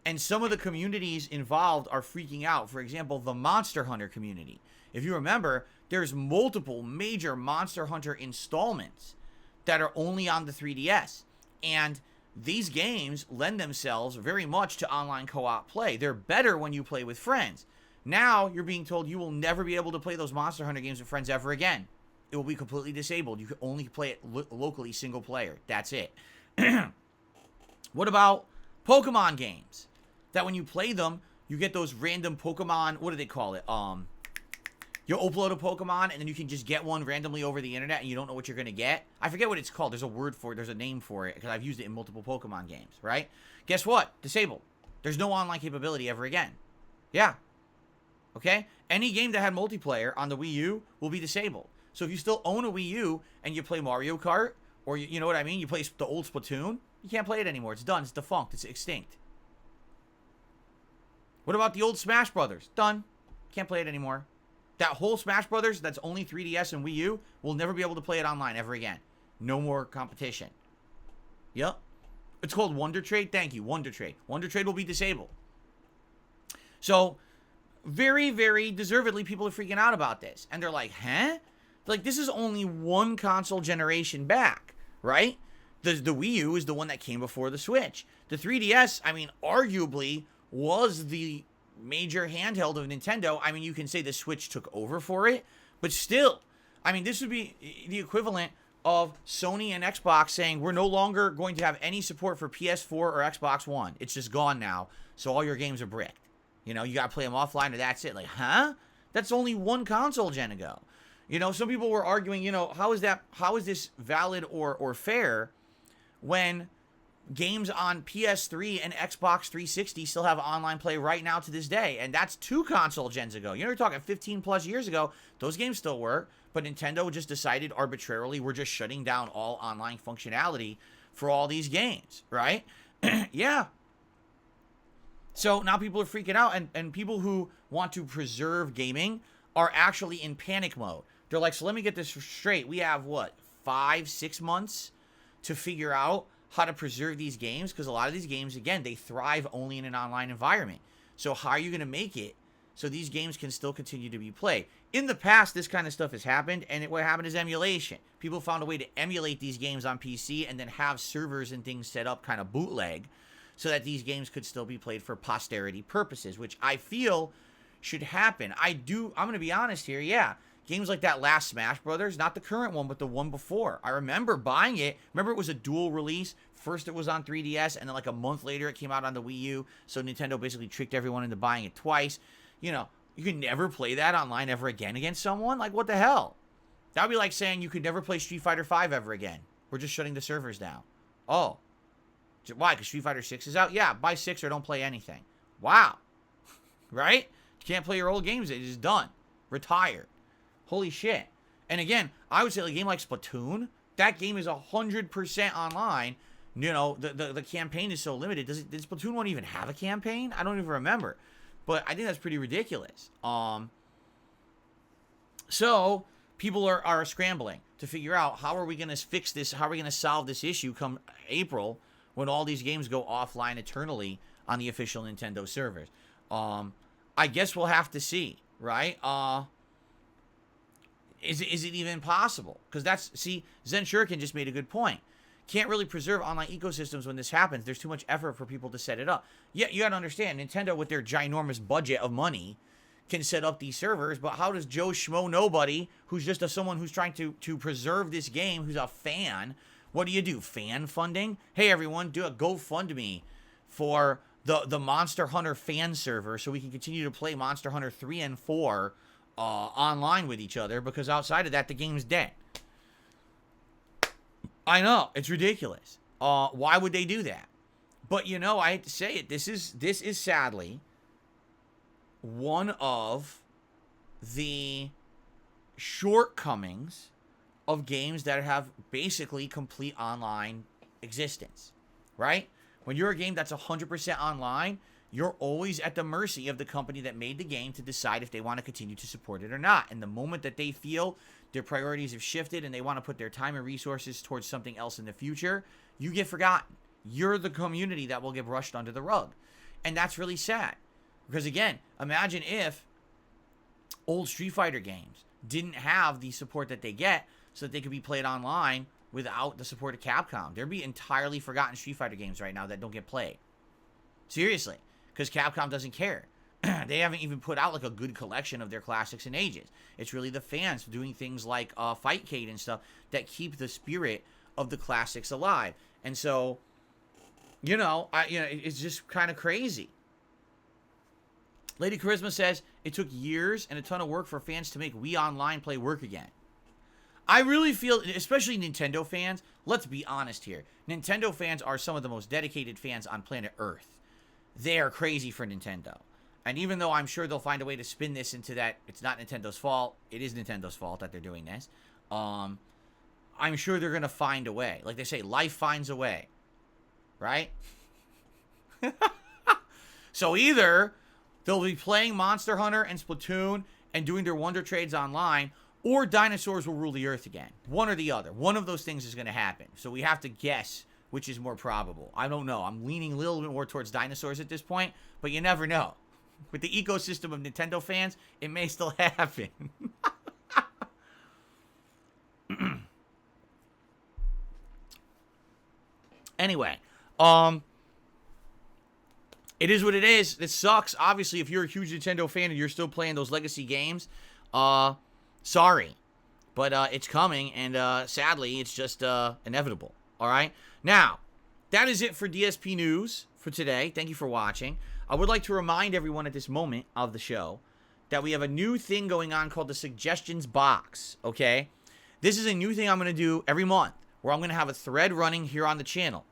And some of the communities involved are freaking out. For example, the Monster Hunter community. If you remember, there's multiple major Monster Hunter installments that are only on the 3DS. And these games lend themselves very much to online co-op play. They're better when you play with friends. Now, you're being told you will never be able to play those Monster Hunter games with friends ever again. It will be completely disabled. You can only play it locally, single player. That's it. What about Pokemon games? That when you play them, you get those random Pokemon, what do they call it? You upload a Pokemon, and then you can just get one randomly over the internet, and you don't know what you're going to get. I forget what it's called. There's a word for it. There's a name for it, because I've used it in multiple Pokemon games, right? Guess what? Disabled. There's no online capability ever again. Yeah. Okay? Any game that had multiplayer on the Wii U will be disabled. So if you still own a Wii U and you play Mario Kart, or you know what I mean? You play the old Splatoon, you can't play it anymore. It's done. It's defunct. It's extinct. What about the old Smash Brothers? Done. Can't play it anymore. That whole Smash Brothers that's only 3DS and Wii U will never be able to play it online ever again. No more competition. Yep. It's called Wonder Trade. Thank you. Wonder Trade. Wonder Trade will be disabled. So, very, very deservedly, people are freaking out about this. And they're like, huh? Like, this is only one console generation back, right? The Wii U is the one that came before the Switch. The 3DS, I mean, arguably was the major handheld of Nintendo. I mean, you can say the Switch took over for it, but still, I mean, this would be the equivalent of Sony and Xbox saying, we're no longer going to have any support for PS4 or Xbox One. It's just gone now, so all your games are bricked. You know, you got to play them offline or that's it. Like, huh? That's only one console gen ago. You know, some people were arguing, you know, how is this valid or fair when games on PS3 and Xbox 360 still have online play right now to this day? And that's 2 console gens ago. You know, you're talking 15 plus years ago. Those games still work, but Nintendo just decided arbitrarily we're just shutting down all online functionality for all these games, right? Yeah. So now people are freaking out, and people who want to preserve gaming are actually in panic mode. They're like, so let me get this straight. We have, what, 5-6 months to figure out how to preserve these games, because a lot of these games, again, they thrive only in an online environment. So how are you going to make it so these games can still continue to be played? In the past, this kind of stuff has happened, and what happened is emulation. People found a way to emulate these games on PC and then have servers and things set up kind of bootleg so that these games could still be played for posterity purposes, which I feel should happen. I'm going to be honest here, yeah. Games like that last Smash Brothers, not the current one, but the one before. I remember buying it. Remember, it was a dual release. First it was on 3DS, and then like a month later it came out on the Wii U. So Nintendo basically tricked everyone into buying it twice. You know, you could never play that online ever again against someone? Like, what the hell? That would be like saying you could never play Street Fighter V ever again. We're just shutting the servers down. Oh. Why? Because Street Fighter 6 is out? Yeah, buy 6 or don't play anything. Wow. Right? You can't play your old games. It is done. Retired. Holy shit. And again, I would say a game like Splatoon, that game is 100% online. You know, the campaign is so limited. Does Splatoon 1 even have a campaign? I don't even remember. But I think that's pretty ridiculous. So people are scrambling to figure out, how are we going to fix this? How are we going to solve this issue come April when all these games go offline eternally on the official Nintendo servers? I guess we'll have to see, right? Is it even possible? Because Zen Shuriken just made a good point. Can't really preserve online ecosystems when this happens. There's too much effort for people to set it up. Yeah, you got to understand, Nintendo, with their ginormous budget of money, can set up these servers, but how does Joe Schmo Nobody, who's just someone who's trying to preserve this game, who's a fan, what do? Fan funding? Hey, everyone, do a GoFundMe for the Monster Hunter fan server so we can continue to play Monster Hunter 3 and 4 online with each other, because outside of that, the game's dead. I know, it's ridiculous. Why would they do that? But you know, I hate to say it, this is sadly one of the shortcomings of games that have basically complete online existence, right? When you're a game that's 100% online, you're always at the mercy of the company that made the game to decide if they want to continue to support it or not. And the moment that they feel their priorities have shifted and they want to put their time and resources towards something else in the future, you get forgotten. You're the community that will get brushed under the rug. And that's really sad. Because again, imagine if old Street Fighter games didn't have the support that they get so that they could be played online without the support of Capcom. There'd be entirely forgotten Street Fighter games right now that don't get played. Seriously. Because Capcom doesn't care. They haven't even put out like a good collection of their classics in ages. It's really the fans doing things like Fightcade and stuff that keep the spirit of the classics alive. And so, it's just kind of crazy. Lady Charisma says, it took years and a ton of work for fans to make Wii Online play work again. I really feel, especially Nintendo fans, let's be honest here. Nintendo fans are some of the most dedicated fans on planet Earth. They are crazy for Nintendo. And even though I'm sure they'll find a way to spin this into that it's not Nintendo's fault, it is Nintendo's fault that they're doing this, I'm sure they're going to find a way. Like they say, life finds a way. Right? So either they'll be playing Monster Hunter and Splatoon and doing their Wonder Trades online, or dinosaurs will rule the earth again. One or the other. One of those things is going to happen. So we have to guess which is more probable. I don't know. I'm leaning a little bit more towards dinosaurs at this point, but you never know. With the ecosystem of Nintendo fans, it may still happen. Anyway, it is what it is. It sucks. Obviously, if you're a huge Nintendo fan and you're still playing those legacy games, sorry. But it's coming, and sadly, it's just inevitable. All right? Now, that is it for DSP News for today. Thank you for watching. I would like to remind everyone at this moment of the show that we have a new thing going on called the Suggestions Box, okay? This is a new thing I'm going to do every month, where I'm going to have a thread running here on the channel.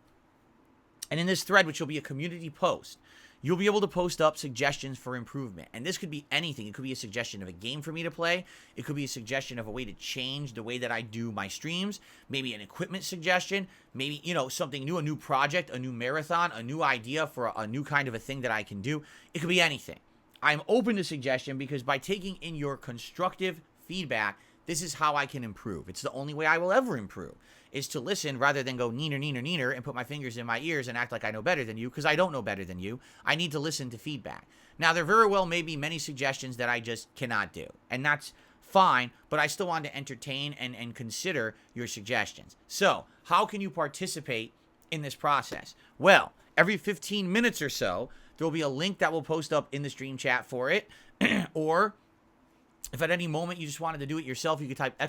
And in this thread, which will be a community post, you'll be able to post up suggestions for improvement. And this could be anything. It could be a suggestion of a game for me to play. It could be a suggestion of a way to change the way that I do my streams. Maybe an equipment suggestion. Maybe, something new, a new project, a new marathon, a new idea for a new kind of a thing that I can do. It could be anything. I'm open to suggestion because by taking in your constructive feedback, this is how I can improve. It's the only way I will ever improve. is to listen rather than go neener, neener, neener and put my fingers in my ears and act like I know better than you, because I don't know better than you. I need to listen to feedback. Now, there very well may be many suggestions that I just cannot do, and that's fine, but I still want to entertain and consider your suggestions. So, how can you participate in this process? Well, every 15 minutes or so, there will be a link that will post up in the stream chat for it, or if at any moment you just wanted to do it yourself, you could type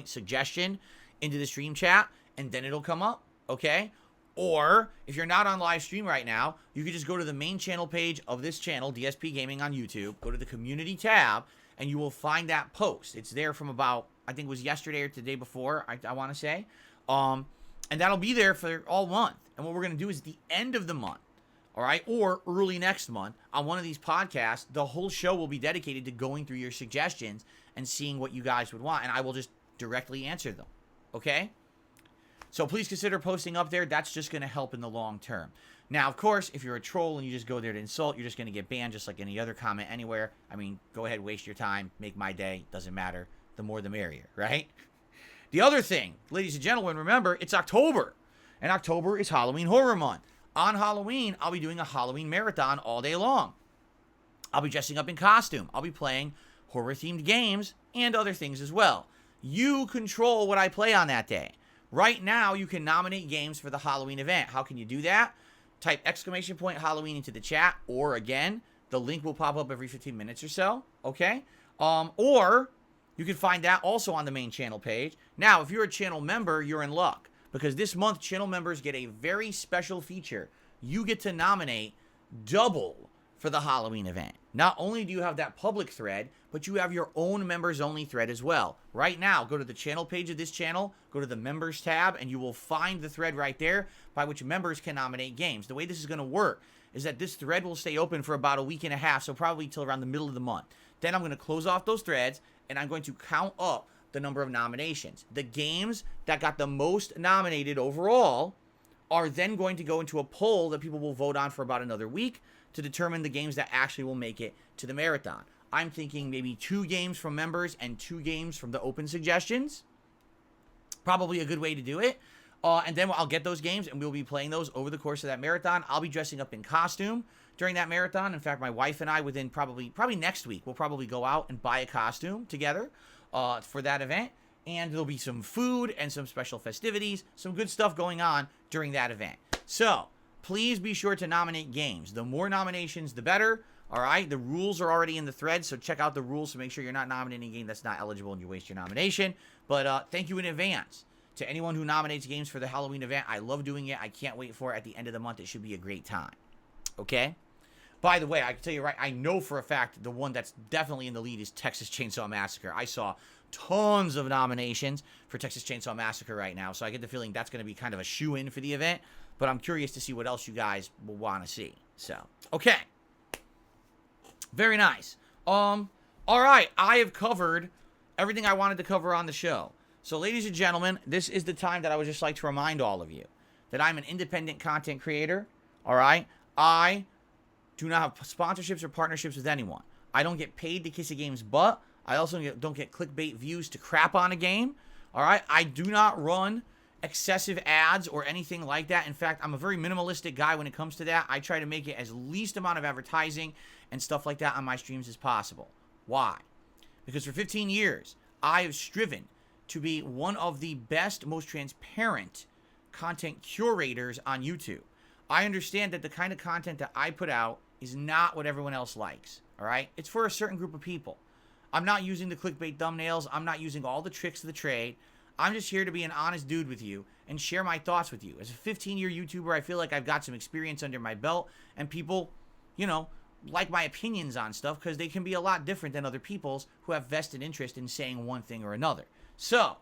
!suggestion into the stream chat, and then it'll come up, okay? Or, if you're not on live stream right now, you could just go to the main channel page of this channel, DSP Gaming on YouTube, go to the community tab, and you will find that post. It's there from about, I think it was yesterday or the day before, I want to say. And that'll be there for all month. And what we're going to do is at the end of the month, all right, or early next month, on one of these podcasts, the whole show will be dedicated to going through your suggestions and seeing what you guys would want, and I will just directly answer them, okay? So please consider posting up there. That's just going to help in the long term. Now, of course, if you're a troll and you just go there to insult, you're just going to get banned just like any other comment anywhere. I mean, go ahead, waste your time, make my day, doesn't matter. The more the merrier, right? The other thing, ladies and gentlemen, remember, it's October, and October is Halloween Horror Month. On Halloween, I'll be doing a Halloween marathon all day long. I'll be dressing up in costume. I'll be playing horror-themed games and other things as well. You control what I play on that day. Right now, you can nominate games for the Halloween event. How can you do that? Type !Halloween into the chat, or again, the link will pop up every 15 minutes or so, okay? Or you can find that also on the main channel page. Now, if you're a channel member, you're in luck, because this month, channel members get a very special feature. You get to nominate double for the Halloween event. Not only do you have that public thread, but you have your own members-only thread as well. Right now, go to the channel page of this channel, go to the members tab, and you will find the thread right there by which members can nominate games. The way this is going to work is that this thread will stay open for about a week and a half, so probably till around the middle of the month. Then I'm going to close off those threads, and I'm going to count up the number of nominations. The games that got the most nominated overall are then going to go into a poll that people will vote on for about another week to determine the games that actually will make it to the marathon. I'm thinking maybe 2 games from members and 2 games from the open suggestions. Probably a good way to do it. And then I'll get those games, and we'll be playing those over the course of that marathon. I'll be dressing up in costume during that marathon. In fact, my wife and I, within probably next week, we'll probably go out and buy a costume together for that event. And there'll be some food and some special festivities, some good stuff going on during that event. So, please be sure to nominate games. The more nominations, the better. All right, the rules are already in the thread, so check out the rules to make sure you're not nominating a game that's not eligible and you waste your nomination. But thank you in advance to anyone who nominates games for the Halloween event. I love doing it. I can't wait for it at the end of the month. It should be a great time. Okay? By the way, I can tell you right, I know for a fact the one that's definitely in the lead is Texas Chainsaw Massacre. I saw tons of nominations for Texas Chainsaw Massacre right now, so I get the feeling that's going to be kind of a shoe-in for the event, but I'm curious to see what else you guys will want to see. So, okay. Very nice. All right, I have covered everything I wanted to cover on the show. So, ladies and gentlemen, this is the time that I would just like to remind all of you that I'm an independent content creator, all right? I do not have sponsorships or partnerships with anyone. I don't get paid to kiss a game's butt. I also don't get clickbait views to crap on a game, all right? I do not run excessive ads or anything like that. In fact, I'm a very minimalistic guy when it comes to that. I try to make it as least amount of advertising and stuff like that on my streams as possible. Why? Because for 15 years, I have striven to be one of the best, most transparent content curators on YouTube. I understand that the kind of content that I put out is not what everyone else likes, all right? It's for a certain group of people. I'm not using the clickbait thumbnails. I'm not using all the tricks of the trade. I'm just here to be an honest dude with you and share my thoughts with you. As a 15-year YouTuber, I feel like I've got some experience under my belt, and people, you know, like my opinions on stuff because they can be a lot different than other people's who have vested interest in saying one thing or another. So,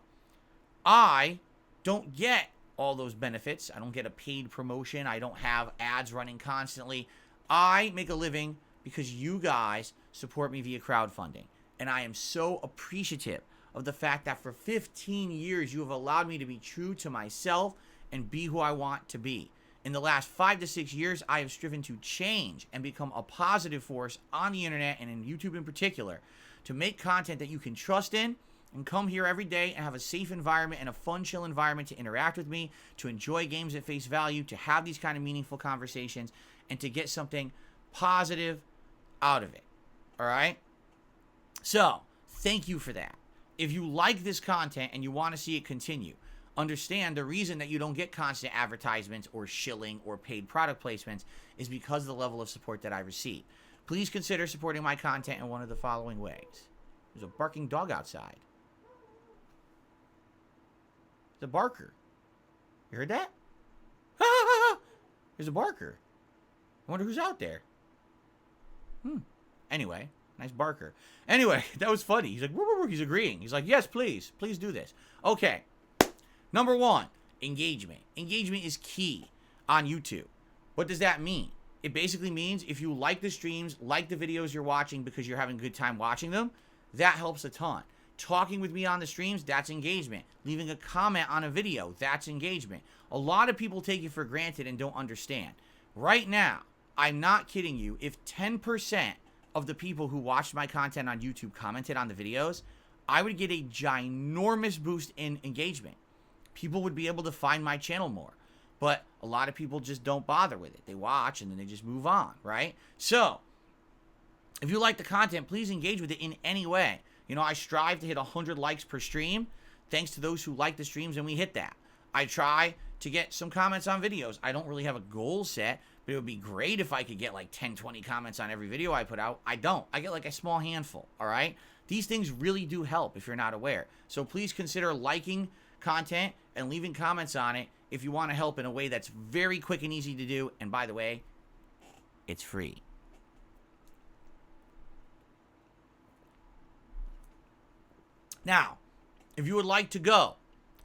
I don't get all those benefits. I don't get a paid promotion. I don't have ads running constantly. I make a living because you guys support me via crowdfunding. And I am so appreciative of the fact that for 15 years you have allowed me to be true to myself and be who I want to be. In the last 5 to 6 years, I have striven to change and become a positive force on the internet and in YouTube in particular to make content that you can trust in and come here every day and have a safe environment and a fun, chill environment to interact with me, to enjoy games at face value, to have these kind of meaningful conversations, and to get something positive out of it. All right? So, thank you for that. If you like this content and you want to see it continue, understand the reason that you don't get constant advertisements or shilling or paid product placements is because of the level of support that I receive. Please consider supporting my content in one of the following ways. There's a barking dog outside. There's a barker. You heard that? There's a barker. I wonder who's out there. Anyway, nice barker. Anyway, that was funny. He's like, woo, woo, woo. He's agreeing. He's like, yes, please. Please do this. Okay. Number one, engagement. Engagement is key on YouTube. What does that mean? It basically means if you like the streams, like the videos you're watching because you're having a good time watching them, that helps a ton. Talking with me on the streams, that's engagement. Leaving a comment on a video, that's engagement. A lot of people take it for granted and don't understand. Right now, I'm not kidding you, if 10% of the people who watched my content on YouTube commented on the videos, I would get a ginormous boost in engagement. People would be able to find my channel more. But a lot of people just don't bother with it. They watch and then they just move on, right? So, if you like the content, please engage with it in any way. You know, I strive to hit 100 likes per stream, thanks to those who like the streams, and we hit that. I try to get some comments on videos. I don't really have a goal set, but it would be great if I could get like 10, 20 comments on every video I put out. I don't. I get like a small handful, all right? These things really do help if you're not aware. So please consider liking content and leaving comments on it if you want to help in a way that's very quick and easy to do. And by the way, it's free. Now, if you would like to go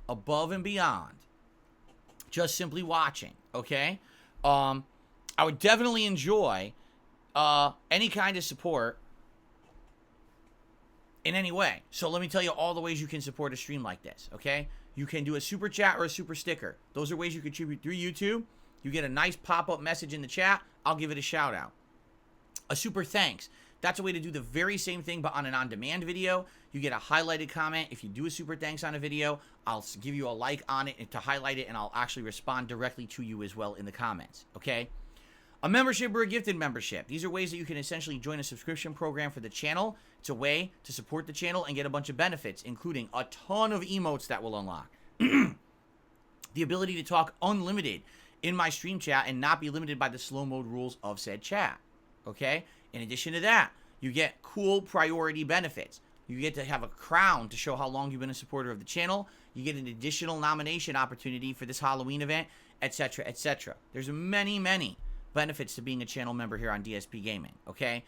above and beyond just simply watching, okay? I would definitely enjoy any kind of support in any way. So let me tell you all the ways you can support a stream like this, okay? You can do a super chat or a super sticker. Those are ways you contribute through YouTube. You get a nice pop-up message in the chat. I'll give it a shout out. A super thanks. That's a way to do the very same thing, but on an on-demand video. You get a highlighted comment. If you do a super thanks on a video, I'll give you a like on it to highlight it, and I'll actually respond directly to you as well in the comments, okay? A membership or a gifted membership. These are ways that you can essentially join a subscription program for the channel. It's a way to support the channel and get a bunch of benefits, including a ton of emotes that will unlock. The ability to talk unlimited in my stream chat and not be limited by the slow mode rules of said chat, okay? In addition to that, you get cool priority benefits. You get to have a crown to show how long you've been a supporter of the channel. You get an additional nomination opportunity for this Halloween event, etc., etc. There's many, many benefits to being a channel member here on DSP Gaming, okay?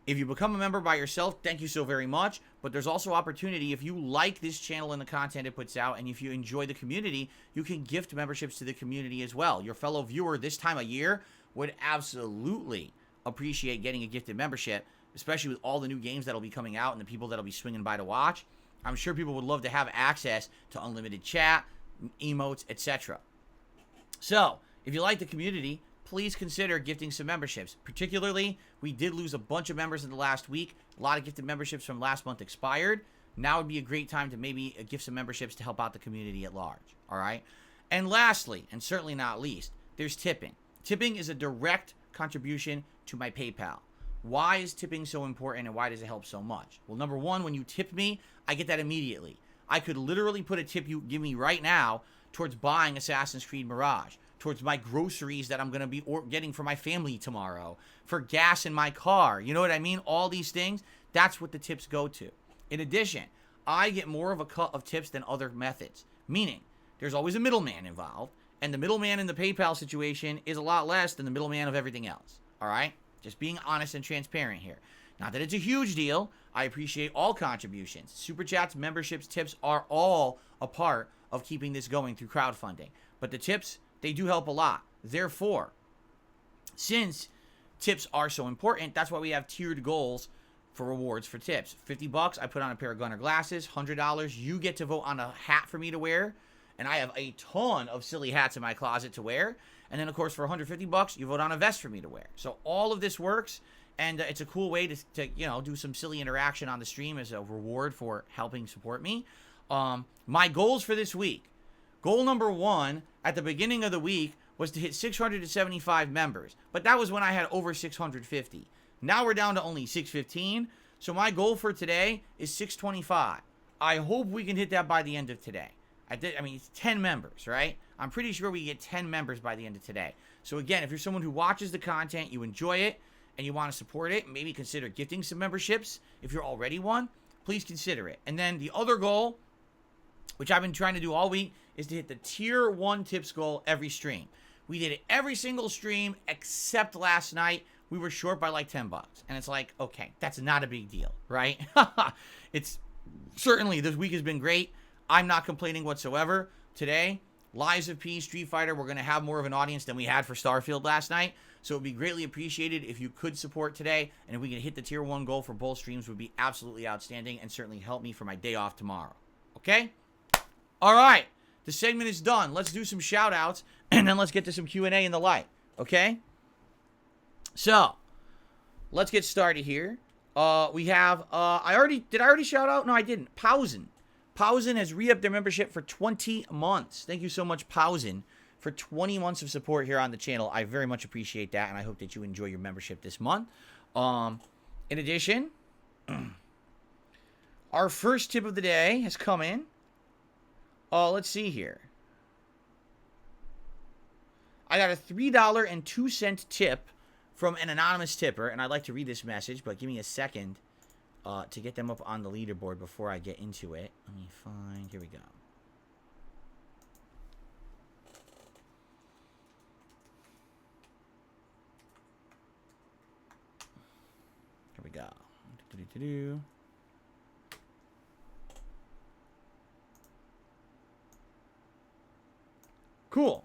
If you become a member by yourself, thank you so very much. But there's also opportunity if you like this channel and the content it puts out, and if you enjoy the community, you can gift memberships to the community as well. Your fellow viewer this time of year would absolutely appreciate getting a gifted membership, especially with all the new games that'll be coming out and the people that'll be swinging by to watch. I'm sure people would love to have access to unlimited chat, emotes, etc. So, if you like the community, please consider gifting some memberships. Particularly, we did lose a bunch of members in the last week. A lot of gifted memberships from last month expired. Now would be a great time to maybe gift some memberships to help out the community at large, all right? And lastly, and certainly not least, there's tipping. Tipping is a direct contribution to my PayPal. Why is tipping so important and why does it help so much? Well, number one, when you tip me, I get that immediately. I could literally put a tip you give me right now towards buying Assassin's Creed Mirage, towards my groceries that I'm going to be getting for my family tomorrow, for gas in my car. You know what I mean? All these things, that's what the tips go to. In addition, I get more of a cut of tips than other methods, meaning there's always a middleman involved, and the middleman in the PayPal situation is a lot less than the middleman of everything else, all right? Just being honest and transparent here. Not that it's a huge deal. I appreciate all contributions. Super chats, memberships, tips are all a part of keeping this going through crowdfunding. But the tips, they do help a lot. Therefore, since tips are so important, that's why we have tiered goals for rewards for tips. $50, I put on a pair of Gunner glasses. $100, you get to vote on a hat for me to wear. And I have a ton of silly hats in my closet to wear. And then, of course, for $150, you vote on a vest for me to wear. So all of this works. And it's a cool way to you know, do some silly interaction on the stream as a reward for helping support me. My goals for this week. Goal number 1 at the beginning of the week was to hit 675 members. But that was when I had over 650. Now we're down to only 615. So my goal for today is 625. I hope we can hit that by the end of today. I mean, it's 10 members, right? I'm pretty sure we get 10 members by the end of today. So again, if you're someone who watches the content, you enjoy it, and you want to support it, maybe consider gifting some memberships. If you're already one, please consider it. And then the other goal, which I've been trying to do all week, is to hit the tier 1 tips goal every stream. We did it every single stream except last night. We were short by like $10. And it's like, okay, that's not a big deal, right? It's certainly, this week has been great. I'm not complaining whatsoever. Today, Lies of P, Street Fighter, we're going to have more of an audience than we had for Starfield last night. So it would be greatly appreciated if you could support today. And if we can hit the tier 1 goal for both streams, would be absolutely outstanding and certainly help me for my day off tomorrow. Okay? All right. The segment is done. Let's do some shout outs and then let's get to some Q&A and the like. Okay? So, let's get started here. We have, did I already shout out? No, I didn't. Pausen. Pausen has re-upped their membership for 20 months. Thank you so much, Pausen, for 20 months of support here on the channel. I very much appreciate that, and I hope that you enjoy your membership this month. In addition, our first tip of the day has come in. Let's see here. I got a $3.02 tip from an anonymous tipper, and I'd like to read this message, but give me a second to get them up on the leaderboard before I get into it. Let me find, here we go. Here we go. Cool.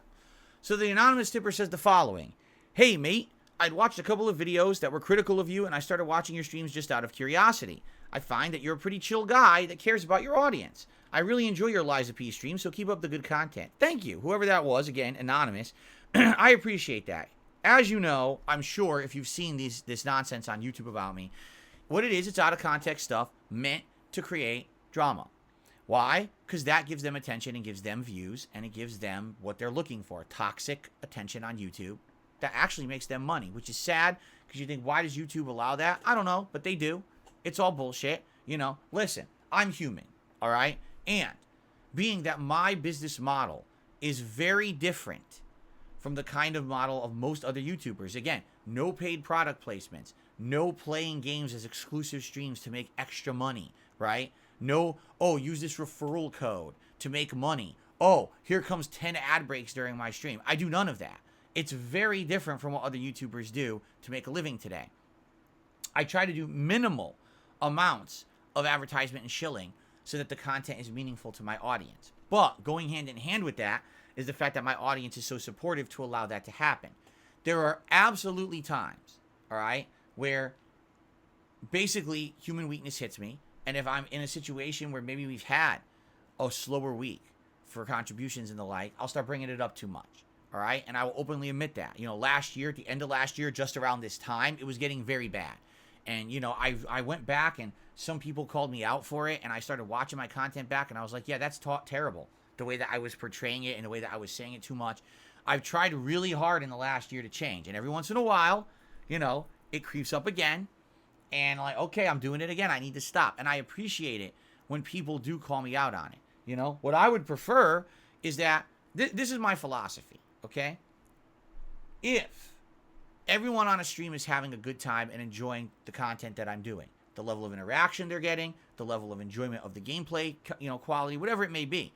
So the anonymous tipper says the following. Hey, mate. I'd watched a couple of videos that were critical of you, and I started watching your streams just out of curiosity. I find that you're a pretty chill guy that cares about your audience. I really enjoy your Lies of P streams, so keep up the good content. Thank you. Whoever that was, again, anonymous. I appreciate that. As you know, I'm sure if you've seen this nonsense on YouTube about me, what it is, it's out of context stuff meant to create drama. Why? Because that gives them attention and gives them views, and it gives them what they're looking for, toxic attention on YouTube. That actually makes them money, which is sad, because you think, why does YouTube allow that? I don't know, but they do. It's all bullshit. You know, listen, I'm human, all right? And being that my business model is very different from the kind of model of most other YouTubers. Again, no paid product placements, no playing games as exclusive streams to make extra money, right? No, oh, use this referral code to make money. Oh, here comes 10 ad breaks during my stream. I do none of that. It's very different from what other YouTubers do to make a living today. I try to do minimal amounts of advertisement and shilling so that the content is meaningful to my audience. But going hand in hand with that is the fact that my audience is so supportive to allow that to happen. There are absolutely times, all right, where basically human weakness hits me. And if I'm in a situation where maybe we've had a slower week for contributions and the like, I'll start bringing it up too much. All right. And I will openly admit that, you know, last year, at the end of last year, just around this time, it was getting very bad. And, you know, I went back and some people called me out for it. And I started watching my content back and I was like, yeah, that's terrible. The way that I was portraying it and the way that I was saying it too much. I've tried really hard in the last year to change. And every once in a while, you know, it creeps up again. And like, okay, I'm doing it again. I need to stop. And I appreciate it when people do call me out on it. You know, what I would prefer is that this is my philosophy. Okay? If everyone on a stream is having a good time and enjoying the content that I'm doing, the level of interaction they're getting, the level of enjoyment of the gameplay, you know, quality, whatever it may be,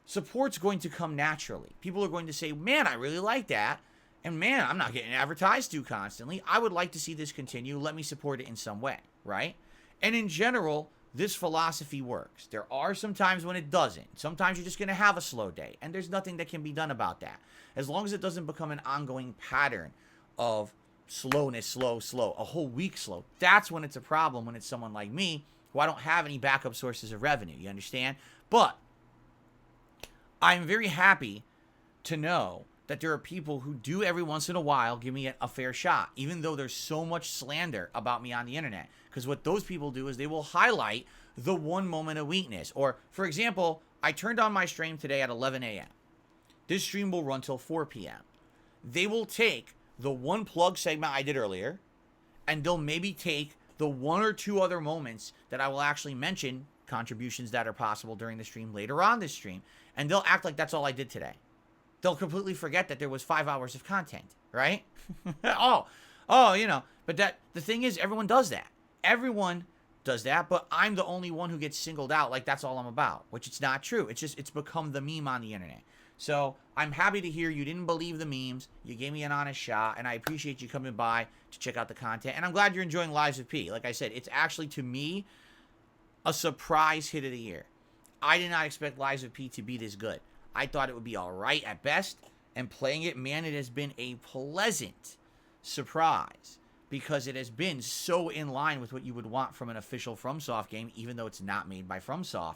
support's going to come naturally. People are going to say, man, I really like that. And man, I'm not getting advertised to constantly. I would like to see this continue. Let me support it in some way, right? And in general, this philosophy works. There are some times when it doesn't. Sometimes you're just going to have a slow day, and there's nothing that can be done about that. As long as it doesn't become an ongoing pattern of slowness, slow, a whole week slow, that's when it's a problem, when it's someone like me, who I don't have any backup sources of revenue, you understand? But I'm very happy to know that there are people who do every once in a while give me a fair shot, even though there's so much slander about me on the internet. Because what those people do is they will highlight the one moment of weakness. Or, for example, I turned on my stream today at 11 a.m. This stream will run till 4 p.m. They will take the one plug segment I did earlier, and they'll maybe take the one or two other moments that I will actually mention, contributions that are possible during the stream later on this stream, and they'll act like that's all I did today. They'll completely forget that there was 5 hours of content, right? You know. But the thing is, everyone does that. Everyone does that, but I'm the only one who gets singled out like that's all I'm about, which it's not true. It's become the meme on the internet. So I'm happy to hear you didn't believe the memes. You gave me an honest shot, and I appreciate you coming by to check out the content. And I'm glad you're enjoying Lives of P. Like I said, it's actually, to me, a surprise hit of the year. I did not expect Lives of P to be this good. I thought it would be all right at best, and playing it, man, it has been a pleasant surprise because it has been so in line with what you would want from an official FromSoft game, even though it's not made by FromSoft.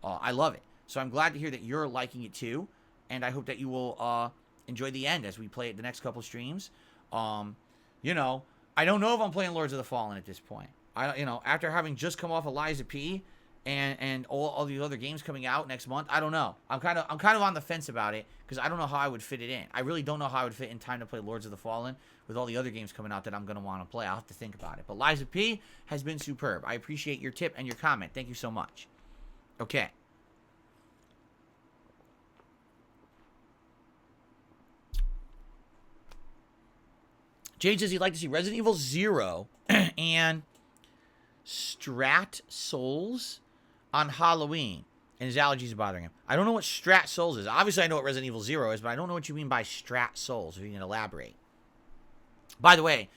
I love it. So I'm glad to hear that you're liking it too, and I hope that you will enjoy the end as we play it the next couple streams. You know, I don't know if I'm playing Lords of the Fallen at this point. After having just come off of Lies of P, and all these other games coming out next month, I don't know. I'm kind of on the fence about it because I don't know how I would fit it in. I really don't know how I would fit in time to play Lords of the Fallen with all the other games coming out that I'm going to want to play. I'll have to think about it. But Lies of P has been superb. I appreciate your tip and your comment. Thank you so much. Okay. Jade says he'd like to see Resident Evil 0 and Strat Souls on Halloween, and his allergies are bothering him. I don't know what Strat Souls is. Obviously, I know what Resident Evil 0 is, but I don't know what you mean by Strat Souls, if you can elaborate. By the way,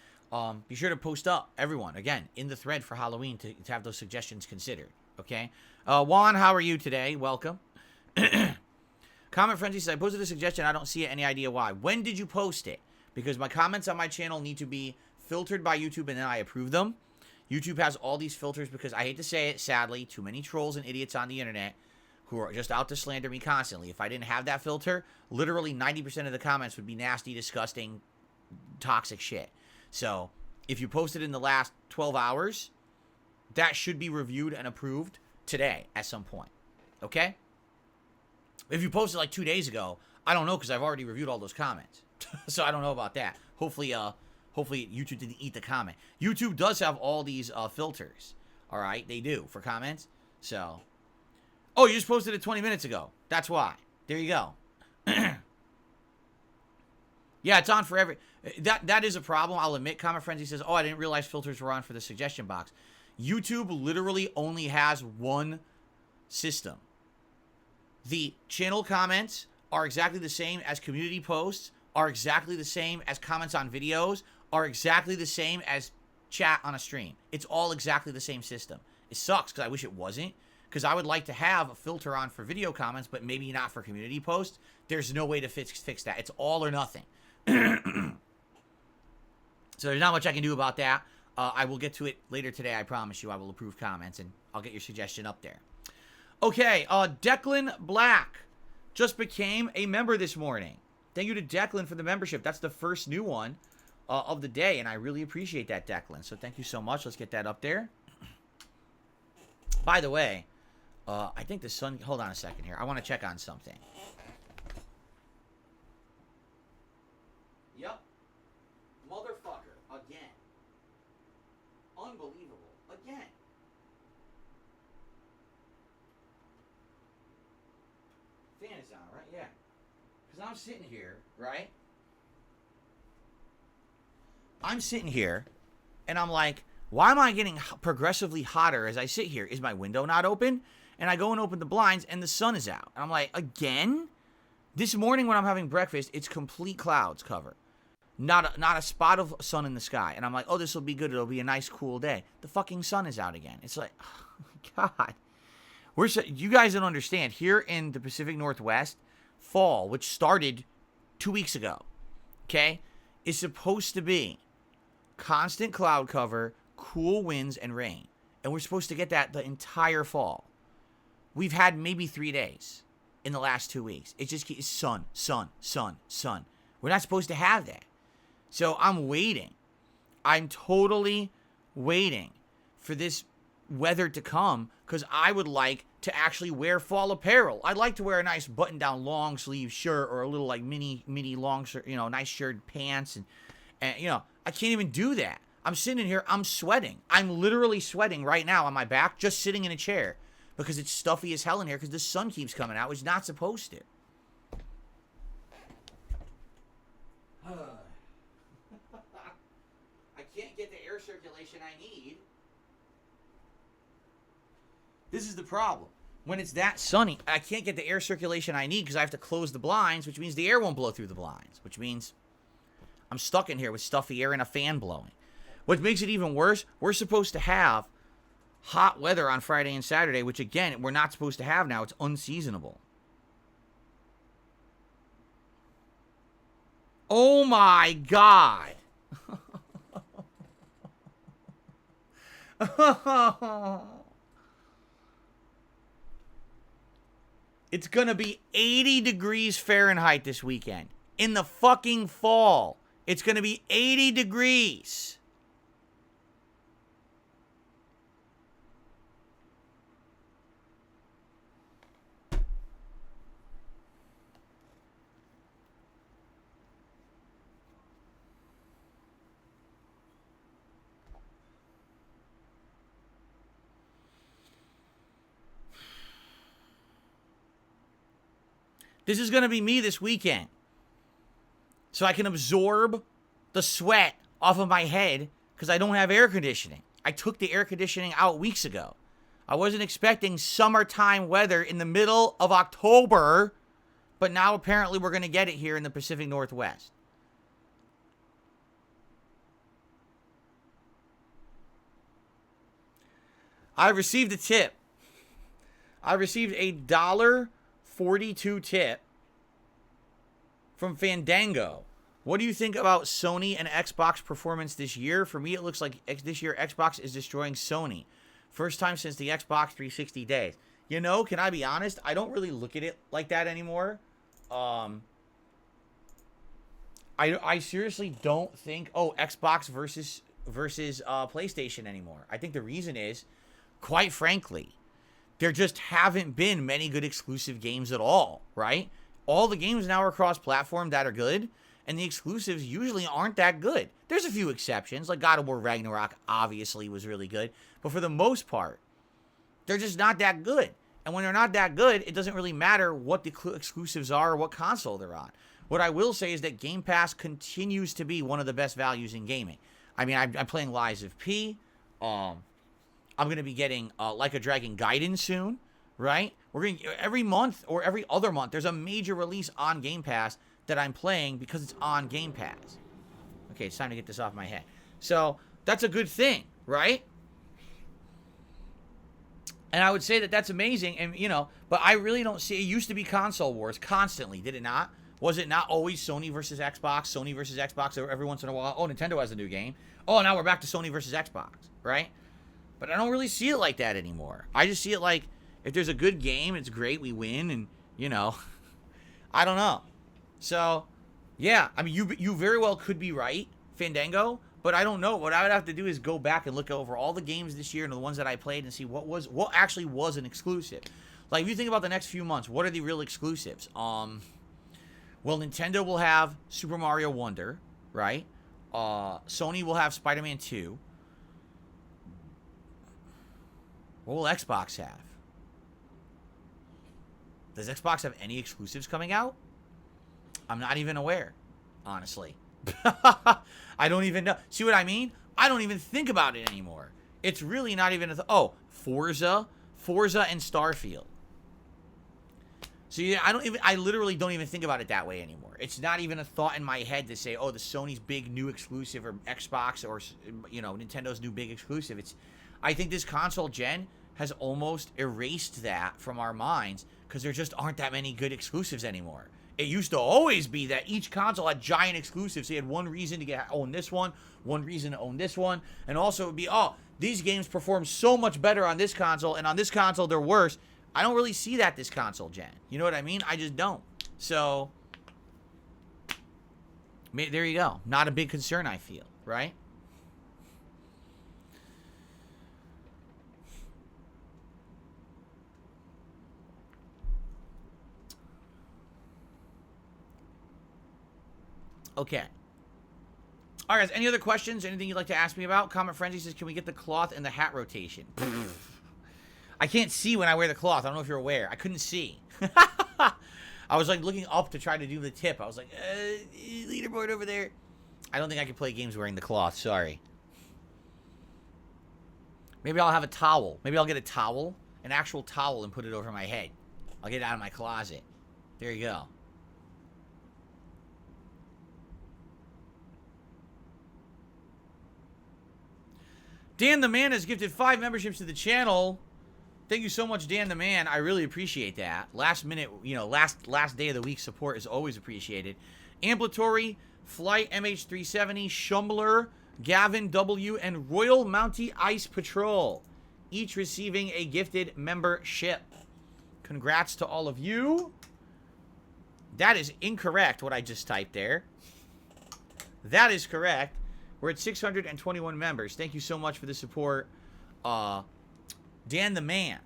be sure to post up, everyone, again, in the thread for Halloween to have those suggestions considered, okay? Juan, how are you today? Welcome. Comment Frenzy says, I posted a suggestion. I don't see it. Any idea why? When did you post it? Because my comments on my channel need to be filtered by YouTube, and then I approve them. YouTube has all these filters because, I hate to say it, sadly, too many trolls and idiots on the internet who are just out to slander me constantly. If I didn't have that filter, literally 90% of the comments would be nasty, disgusting, toxic shit. So, if you posted in the last 12 hours, that should be reviewed and approved today at some point. Okay? If you posted like 2 days ago, I don't know because I've already reviewed all those comments. So, I don't know about that. Hopefully YouTube didn't eat the comment. YouTube does have all these filters. All right, they do for comments. So, oh, you just posted it 20 minutes ago. That's why. There you go. Yeah, it's on for every. That is a problem. I'll admit. Comment Frenzy says, "Oh, I didn't realize filters were on for the suggestion box." YouTube literally only has one system. The channel comments are exactly the same as community posts. Are exactly the same as comments on videos. Are exactly the same as chat on a stream. It's all exactly the same system. It sucks because I wish it wasn't, because I would like to have a filter on for video comments, but maybe not for community posts. There's no way to fix that. It's all or nothing. So there's not much I can do about that. I will get to it later today. I promise you. I will approve comments, and I'll get your suggestion up there. Okay, Declan Black just became a member this morning. Thank you to Declan for the membership. That's the first new one of the day, and I really appreciate that, Declan. So thank you so much. Let's get that up there. By the way, I think the sun... Hold on a second here. I want to check on something. Yep. Motherfucker. Again. Unbelievable. Again. Fan is on, right? Yeah. Because I'm sitting here, right? I'm sitting here, and I'm like, why am I getting progressively hotter as I sit here? Is my window not open? And I go and open the blinds, and the sun is out. And I'm like, again? This morning when I'm having breakfast, it's complete clouds cover. Not a spot of sun in the sky. And I'm like, oh, this will be good. It'll be a nice, cool day. The fucking sun is out again. It's like, oh, God. You guys don't understand. Here in the Pacific Northwest, fall, which started 2 weeks ago, okay, is supposed to be constant cloud cover, cool winds, and rain. And we're supposed to get that the entire fall. We've had maybe 3 days in the last 2 weeks. It just keeps sun, sun, sun, sun. We're not supposed to have that. So I'm waiting. I'm totally waiting for this weather to come because I would like to actually wear fall apparel. I'd like to wear a nice button-down long sleeve shirt or a little like mini long shirt, nice shirt, pants, and I can't even do that. I'm sitting here, I'm sweating. I'm literally sweating right now on my back, just sitting in a chair because it's stuffy as hell in here because the sun keeps coming out, which is not supposed to. I can't get the air circulation I need. This is the problem. When it's that sunny, I can't get the air circulation I need because I have to close the blinds, which means the air won't blow through the blinds, which means I'm stuck in here with stuffy air and a fan blowing. What makes it even worse, we're supposed to have hot weather on Friday and Saturday, which, again, we're not supposed to have now. It's unseasonable. Oh, my God. It's going to be 80 degrees Fahrenheit this weekend. In the fucking fall. It's going to be 80 degrees. This is going to be me this weekend. So I can absorb the sweat off of my head because I don't have air conditioning. I took the air conditioning out weeks ago. I wasn't expecting summertime weather in the middle of October, but now apparently we're going to get it here in the Pacific Northwest. I received a tip. I received a $1.42 tip from Fandango. What do you think about Sony and Xbox performance this year? For me, it looks like this year Xbox is destroying Sony. First time since the Xbox 360 days. Can I be honest? I don't really look at it like that anymore. I seriously don't think, Xbox versus PlayStation anymore. I think the reason is, quite frankly, there just haven't been many good exclusive games at all, right? All the games now are cross-platform that are good, and the exclusives usually aren't that good. There's a few exceptions, like God of War Ragnarok obviously was really good, but for the most part, they're just not that good. And when they're not that good, it doesn't really matter what the exclusives are or what console they're on. What I will say is that Game Pass continues to be one of the best values in gaming. I mean, I'm playing Lies of P. I'm going to be getting Like a Dragon Gaiden soon, right? We're going to every month or every other month, there's a major release on Game Pass that I'm playing because it's on Game Pass. Okay, it's time to get this off my head. So that's a good thing, right? And I would say that that's amazing, and but I really don't see. It used to be console wars constantly, did it not? Was it not always Sony versus Xbox, every once in a while? Oh, Nintendo has a new game. Oh, now we're back to Sony versus Xbox, right? But I don't really see it like that anymore. I just see it like, if there's a good game, it's great, we win, and, I don't know. So, yeah, I mean, you very well could be right, Fandango, but I don't know. What I would have to do is go back and look over all the games this year and the ones that I played and see what actually was an exclusive. Like, if you think about the next few months, what are the real exclusives? Well, Nintendo will have Super Mario Wonder, right? Sony will have Spider-Man 2. What will Xbox have? Does Xbox have any exclusives coming out? I'm not even aware, honestly. I don't even know. See what I mean? I don't even think about it anymore. It's really not even Forza and Starfield. So yeah, I literally don't even think about it that way anymore. It's not even a thought in my head to say, the Sony's big new exclusive or Xbox or Nintendo's new big exclusive. I think this console gen has almost erased that from our minds because there just aren't that many good exclusives anymore. It used to always be that each console had giant exclusives. So you had one reason to own this one reason to own this one, and also it would be, these games perform so much better on this console, and on this console they're worse. I don't really see that this console gen. You know what I mean? I just don't. So, There you go. Not a big concern, I feel, right? Okay. All right, guys, any other questions? Anything you'd like to ask me about? Comment Frenzy says, can we get the cloth and the hat rotation? I can't see when I wear the cloth. I don't know if you're aware. I couldn't see. I was like looking up to try to do the tip. I was like, leaderboard over there. I don't think I can play games wearing the cloth. Sorry. Maybe I'll have a towel. Maybe I'll get a towel, an actual towel, and put it over my head. I'll get it out of my closet. There you go. Dan the Man has gifted 5 memberships to the channel. Thank you so much, Dan the Man. I really appreciate that. Last minute, last day of the week support is always appreciated. Amplatory, Flight MH370, Shumler, Gavin W, and Royal Mountie Ice Patrol, each receiving a gifted membership. Congrats to all of you. That is incorrect, what I just typed there. That is correct. We're at 621 members. Thank you so much for the support. Dan the Man.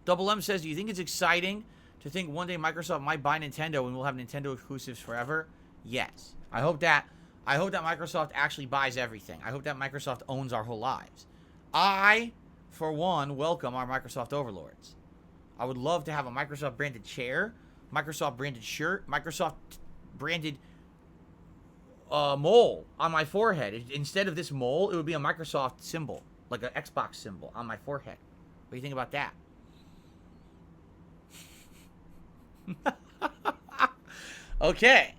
Double M says, do you think it's exciting to think one day Microsoft might buy Nintendo and we'll have Nintendo exclusives forever? Yes. I hope that Microsoft actually buys everything. I hope that Microsoft owns our whole lives. I, for one, welcome our Microsoft overlords. I would love to have a Microsoft branded chair, Microsoft branded shirt, Microsoft branded mole on my forehead. Instead of this mole, it would be a Microsoft symbol, like an Xbox symbol on my forehead. What do you think about that? Okay.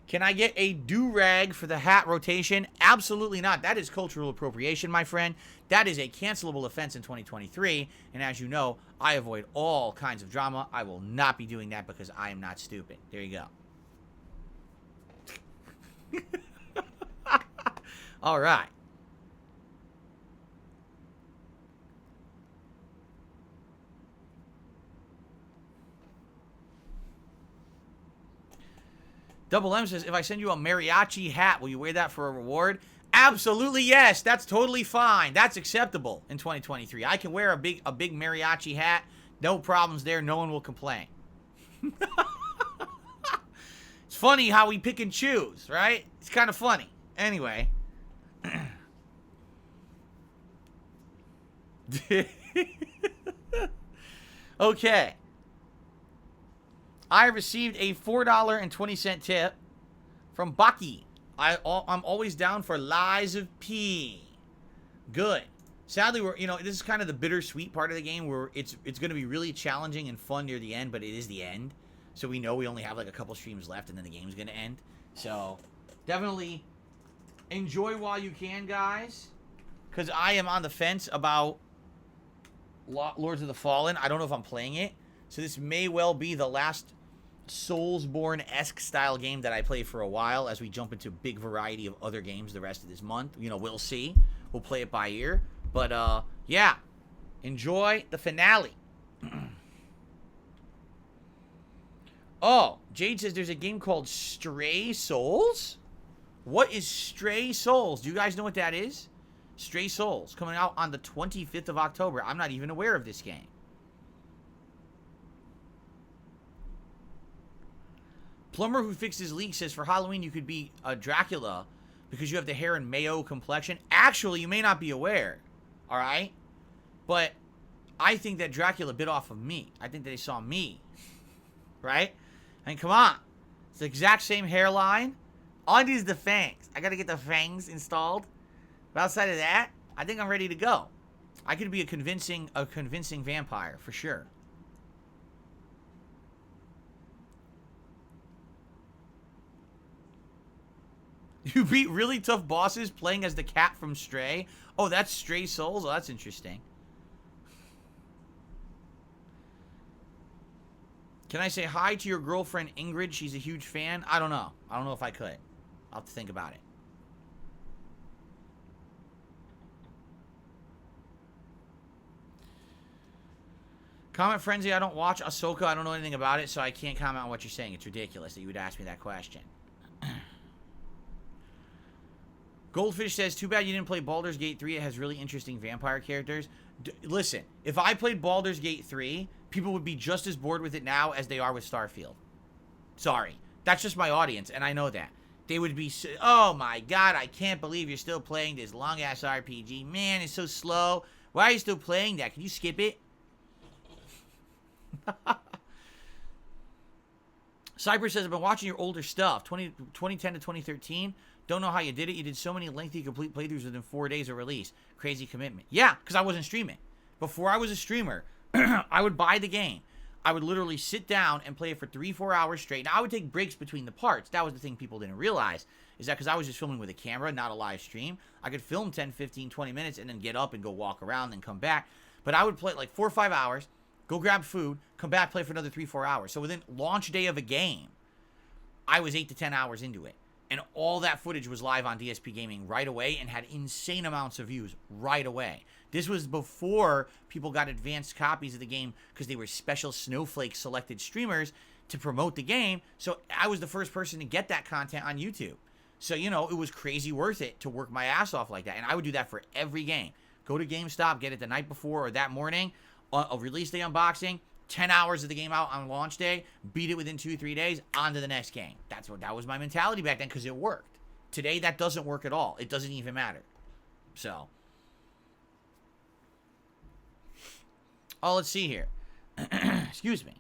Can I get a do-rag for the hat rotation? Absolutely not. That is cultural appropriation, my friend. That is a cancelable offense in 2023. And as you know, I avoid all kinds of drama. I will not be doing that because I am not stupid. There you go. All right. Double M says, if I send you a mariachi hat, will you wear that for a reward? Absolutely, yes. That's totally fine. That's acceptable in 2023. I can wear a big mariachi hat. No problems there. No one will complain. It's funny how we pick and choose, right? It's kind of funny. Anyway. Okay. I received a $4.20 tip from Bucky. I'm always down for lies of P. Good. Sadly, this is kind of the bittersweet part of the game where it's going to be really challenging and fun near the end, but it is the end. So we know we only have like a couple streams left and then the game's going to end. So definitely enjoy while you can, guys. Because I am on the fence about Lords of the Fallen. I don't know if I'm playing it. So this may well be the last Soulsborne-esque style game that I play for a while as we jump into a big variety of other games the rest of this month. We'll see. We'll play it by ear. But, yeah. Enjoy the finale. Oh, Jade says there's a game called Stray Souls? What is Stray Souls? Do you guys know what that is? Stray Souls, coming out on the 25th of October. I'm not even aware of this game. Plumber Who Fixes Leaks says for Halloween you could be a Dracula because you have the hair and mayo complexion. Actually, you may not be aware, all right? But I think that Dracula bit off of me. I think that they saw me, right? I mean, come on. It's the exact same hairline. All I need is the fangs. I got to get the fangs installed. But outside of that, I think I'm ready to go. I could be a convincing vampire for sure. You beat really tough bosses playing as the cat from Stray. Oh, that's Stray Souls? Oh, that's interesting. Can I say hi to your girlfriend, Ingrid? She's a huge fan. I don't know. I don't know if I could. I'll have to think about it. Comment frenzy. I don't watch Ahsoka. I don't know anything about it, so I can't comment on what you're saying. It's ridiculous that you would ask me that question. Goldfish says, too bad you didn't play Baldur's Gate 3. It has really interesting vampire characters. Listen, if I played Baldur's Gate 3, people would be just as bored with it now as they are with Starfield. Sorry. That's just my audience, and I know that. They would be, oh my god, I can't believe you're still playing this long-ass RPG. Man, it's so slow. Why are you still playing that? Can you skip it? Cypress says, I've been watching your older stuff, 2010 to 2013. Don't know how you did it. You did so many lengthy, complete playthroughs within 4 days of release. Crazy commitment. Yeah, because I wasn't streaming. Before I was a streamer, I would buy the game. I would literally sit down and play it for 3-4 hours straight. Now, I would take breaks between the parts. That was the thing people didn't realize, is that because I was just filming with a camera, not a live stream, I could film 10, 15, 20 minutes and then get up and go walk around and come back. But I would play like 4 or 5 hours, go grab food, come back, play for another 3-4 hours. So within launch day of a game, I was 8 to 10 hours into it. And all that footage was live on DSPGaming right away and had insane amounts of views right away. This was before people got advanced copies of the game because they were special snowflake selected streamers to promote the game. So I was the first person to get that content on YouTube. So, you know, it was crazy worth it to work my ass off like that. And I would do that for every game. Go to GameStop, get it the night before or that morning, a release day unboxing, 10 hours of the game out on launch day, beat it within 2-3 days, on to the next game. That was my mentality back then because it worked. Today, that doesn't work at all. It doesn't even matter. So. Oh, let's see here. Excuse me.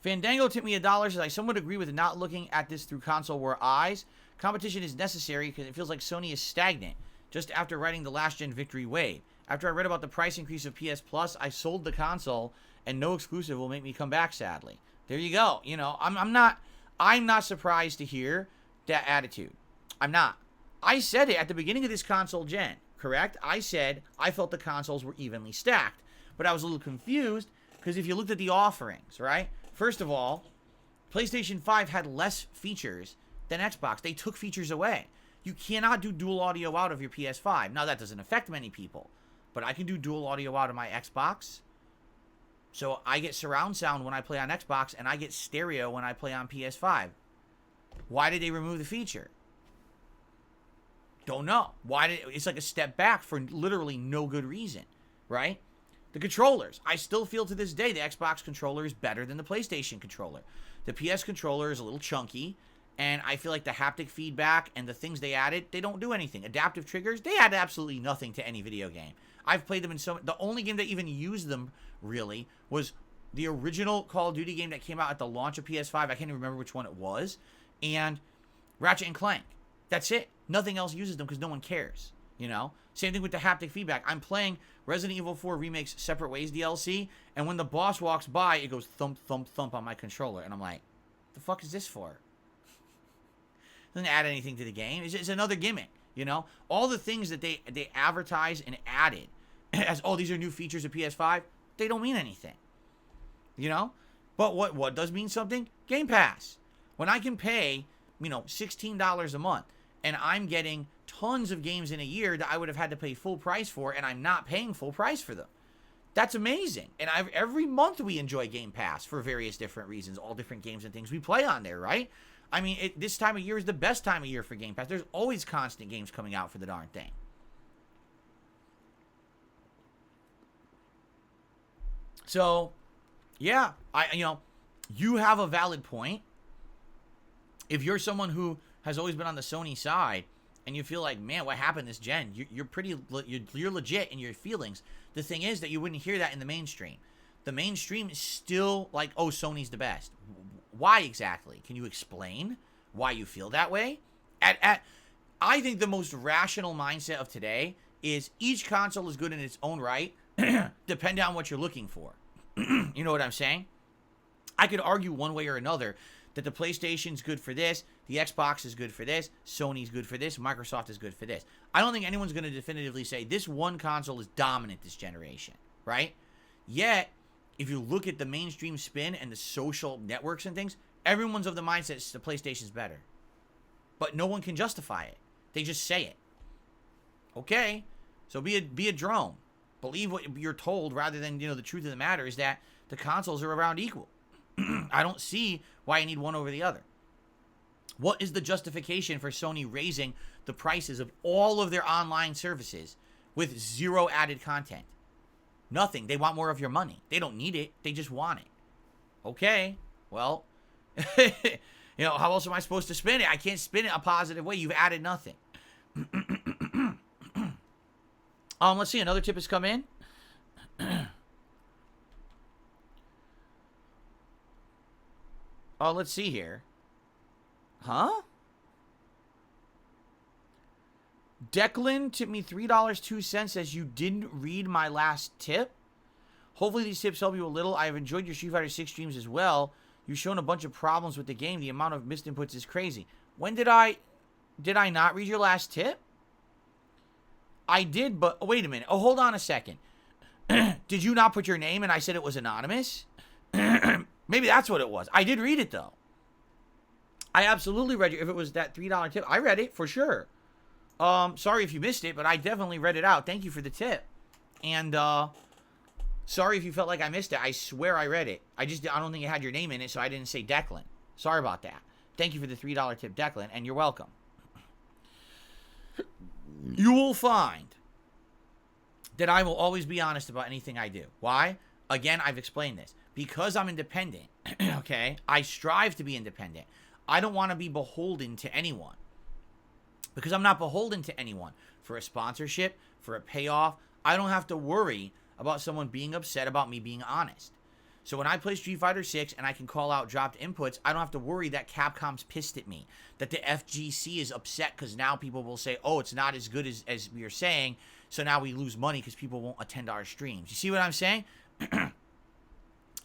Fandango tipped me $1, says I somewhat agree with not looking at this through console war eyes. Competition is necessary because it feels like Sony is stagnant just after riding the last-gen victory wave. After I read about the price increase of PS Plus, I sold the console, and no exclusive will make me come back, sadly. There you go. You know, I'm not surprised to hear that attitude. I'm not. I said it at the beginning of this console gen, correct? I said I felt the consoles were evenly stacked, but I was a little confused because if you looked at the offerings, right? First of all, PlayStation 5 had less features than Xbox. They took features away. You cannot do dual audio out of your PS5. Now, that doesn't affect many people. But I can do dual audio out of my Xbox. So I get surround sound when I play on Xbox, and I get stereo when I play on PS5. Why did they remove the feature? Don't know. It's like a step back for literally no good reason, right? The controllers. I still feel to this day the Xbox controller is better than the PlayStation controller. The PS controller is a little chunky, and I feel like the haptic feedback and the things they added, they don't do anything. Adaptive triggers, they add absolutely nothing to any video game. I've played them in the only game that even used them, really, was the original Call of Duty game that came out at the launch of PS5. I can't even remember which one it was. And Ratchet and Clank. That's it. Nothing else uses them because no one cares, you know? Same thing with the haptic feedback. I'm playing Resident Evil 4 Remake's Separate Ways DLC, and when the boss walks by, it goes thump, thump, thump on my controller. And I'm like, the fuck is this for? Doesn't add anything to the game. It's another gimmick, you know? All the things that they advertised and added as, oh, these are new features of PS5, they don't mean anything, you know? But what does mean something? Game Pass. When I can pay, you know, $16 a month, and I'm getting tons of games in a year that I would have had to pay full price for, and I'm not paying full price for them. That's amazing. And every month we enjoy Game Pass for various different reasons, all different games and things we play on there, right? I mean, this time of year is the best time of year for Game Pass. There's always constant games coming out for the darn thing. So, yeah, you have a valid point. If you're someone who has always been on the Sony side and you feel like, man, what happened this gen? You're legit in your feelings. The thing is that you wouldn't hear that in the mainstream. The mainstream is still like, oh, Sony's the best. Why exactly? Can you explain why you feel that way? I think the most rational mindset of today is each console is good in its own right, depending on what you're looking for. You know what I'm saying? I could argue one way or another that the PlayStation's good for this, the Xbox is good for this, Sony's good for this, Microsoft is good for this. I don't think anyone's going to definitively say this one console is dominant this generation, right? Yet, if you look at the mainstream spin and the social networks and things, everyone's of the mindset the PlayStation's better. But no one can justify it. They just say it. Okay, so be a drone. believe what you're told rather than, the truth of the matter is that the consoles are around equal. I don't see why I need one over the other. What is the justification for Sony raising the prices of all of their online services with zero added content? Nothing. They want more of your money. They don't need it. They just want it. Okay. Well, how else am I supposed to spin it? I can't spin it a positive way. You've added nothing. Let's see. Another tip has come in. Let's see here. Huh? Declan tipped me $3.02, says you didn't read my last tip. Hopefully these tips help you a little. I have enjoyed your Street Fighter 6 streams as well. You've shown a bunch of problems with the game. The amount of missed inputs is crazy. When did I not read your last tip? I did, but wait a minute. Oh, hold on a second. Did you not put your name and I said it was anonymous? Maybe that's what it was. I did read it, though. I absolutely read it. If it was that $3 tip, I read it for sure. Sorry if you missed it, but I definitely read it out. Thank you for the tip. And, sorry if you felt like I missed it. I swear I read it. I don't think it had your name in it, so I didn't say Declan. Sorry about that. Thank you for the $3 tip, Declan, and you're welcome. You will find that I will always be honest about anything I do. Why? Again, I've explained this. Because I'm independent, okay? I strive to be independent. I don't want to be beholden to anyone. Because I'm not beholden to anyone for a sponsorship, for a payoff. I don't have to worry about someone being upset about me being honest. So when I play Street Fighter 6 and I can call out dropped inputs, I don't have to worry that Capcom's pissed at me, that the FGC is upset because now people will say, oh, it's not as good as we are saying, so now we lose money because people won't attend our streams. You see what I'm saying?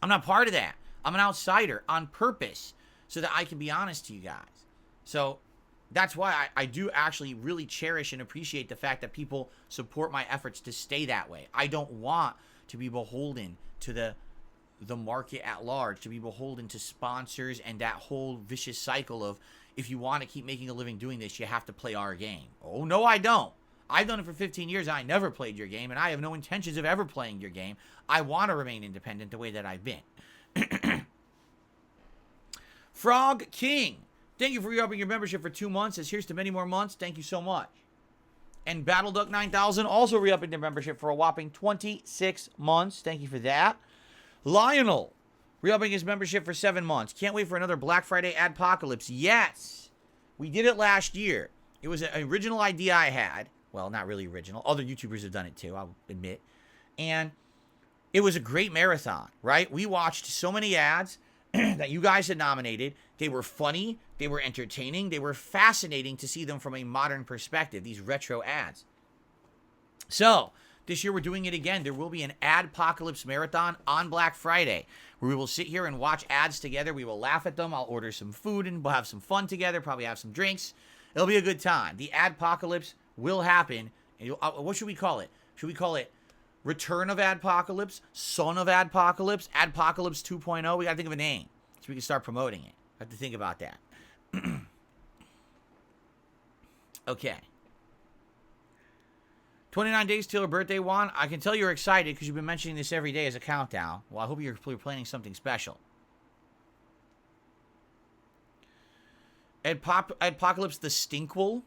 I'm not part of that. I'm an outsider on purpose so that I can be honest to you guys. So that's why I do actually really cherish and appreciate the fact that people support my efforts to stay that way. I don't want to be beholden to the market at large, to be beholden to sponsors and that whole vicious cycle of, if you want to keep making a living doing this, you have to play our game. Oh, no, I don't. I've done it for 15 years. I never played your game, and I have no intentions of ever playing your game. I want to remain independent the way that I've been. Frog King, thank you for re-upping your membership for 2 months. Says here's to many more months. Thank you so much. And BattleDuck 9000 also re-upping their membership for a whopping 26 months. Thank you for that. Lionel, re-upping his membership for 7 months. Can't wait for another Black Friday adpocalypse. Yes, we did it last year. It was an original idea I had. Well, not really original. Other YouTubers have done it too, I'll admit. And it was a great marathon, right? We watched so many ads that you guys had nominated. They were funny. They were entertaining. They were fascinating to see them from a modern perspective, these retro ads. So this year we're doing it again. There will be an Adpocalypse Marathon on Black Friday where we will sit here and watch ads together. We will laugh at them. I'll order some food and we'll have some fun together, probably have some drinks. It'll be a good time. The Adpocalypse will happen. And what should we call it? Should we call it Return of Adpocalypse, Son of Adpocalypse, Adpocalypse 2.0? We got to think of a name so we can start promoting it. I have to think about that. Okay. 29 days till her birthday, Juan. I can tell you're excited because you've been mentioning this every day as a countdown. Well, I hope you're planning something special. Adpocalypse the Stinkful.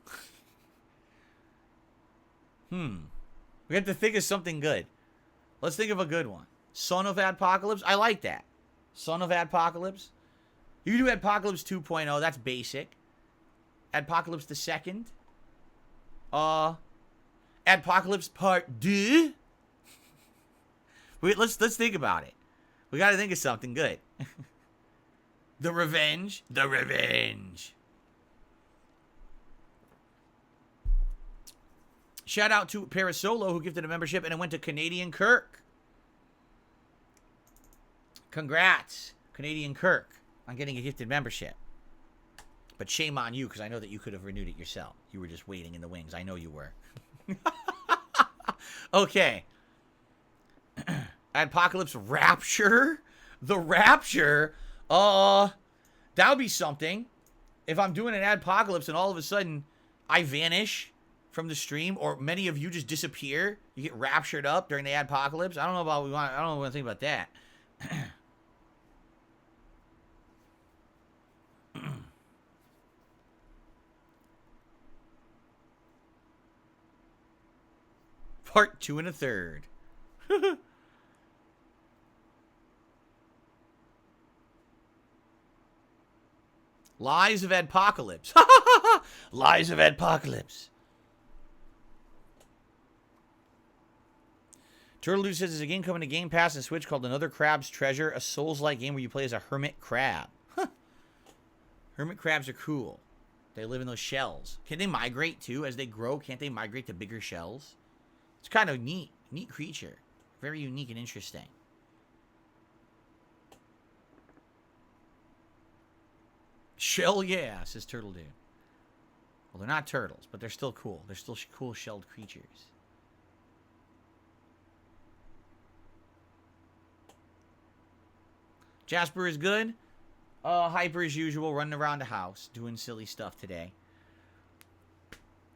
We have to think of something good. Let's think of a good one. Son of Adpocalypse. I like that. Son of Adpocalypse. You can do Adpocalypse 2.0. That's basic. Adpocalypse the Second. Adpocalypse Part 2. Wait, let's think about it. We got to think of something good. The Revenge. The Revenge. Shout out to Parasolo who gifted a membership and it went to Canadian Kirk. Congrats, Canadian Kirk, on getting a gifted membership. But shame on you because I know that you could have renewed it yourself. You were just waiting in the wings. I know you were. Okay. Adpocalypse Rapture. The Rapture. That would be something. If I'm doing an Adpocalypse and all of a sudden I vanish from the stream, or many of you just disappear. You get raptured up during the adpocalypse. I don't know about I don't know what to think about that. Part 2 1/3. Lies of Adpocalypse. Lies of Adpocalypse. Turtle Dude says there's a game coming to Game Pass and Switch called Another Crab's Treasure, a Souls-like game where you play as a hermit crab. Huh. Hermit crabs are cool. They live in those shells. Can they migrate too? As they grow, can't they migrate to bigger shells? It's kind of neat. Neat creature. Very unique and interesting. Shell, yeah, says Turtle Dude. Well, they're not turtles, but they're still cool. They're still cool shelled creatures. Jasper is good. Hyper as usual, running around the house, doing silly stuff today.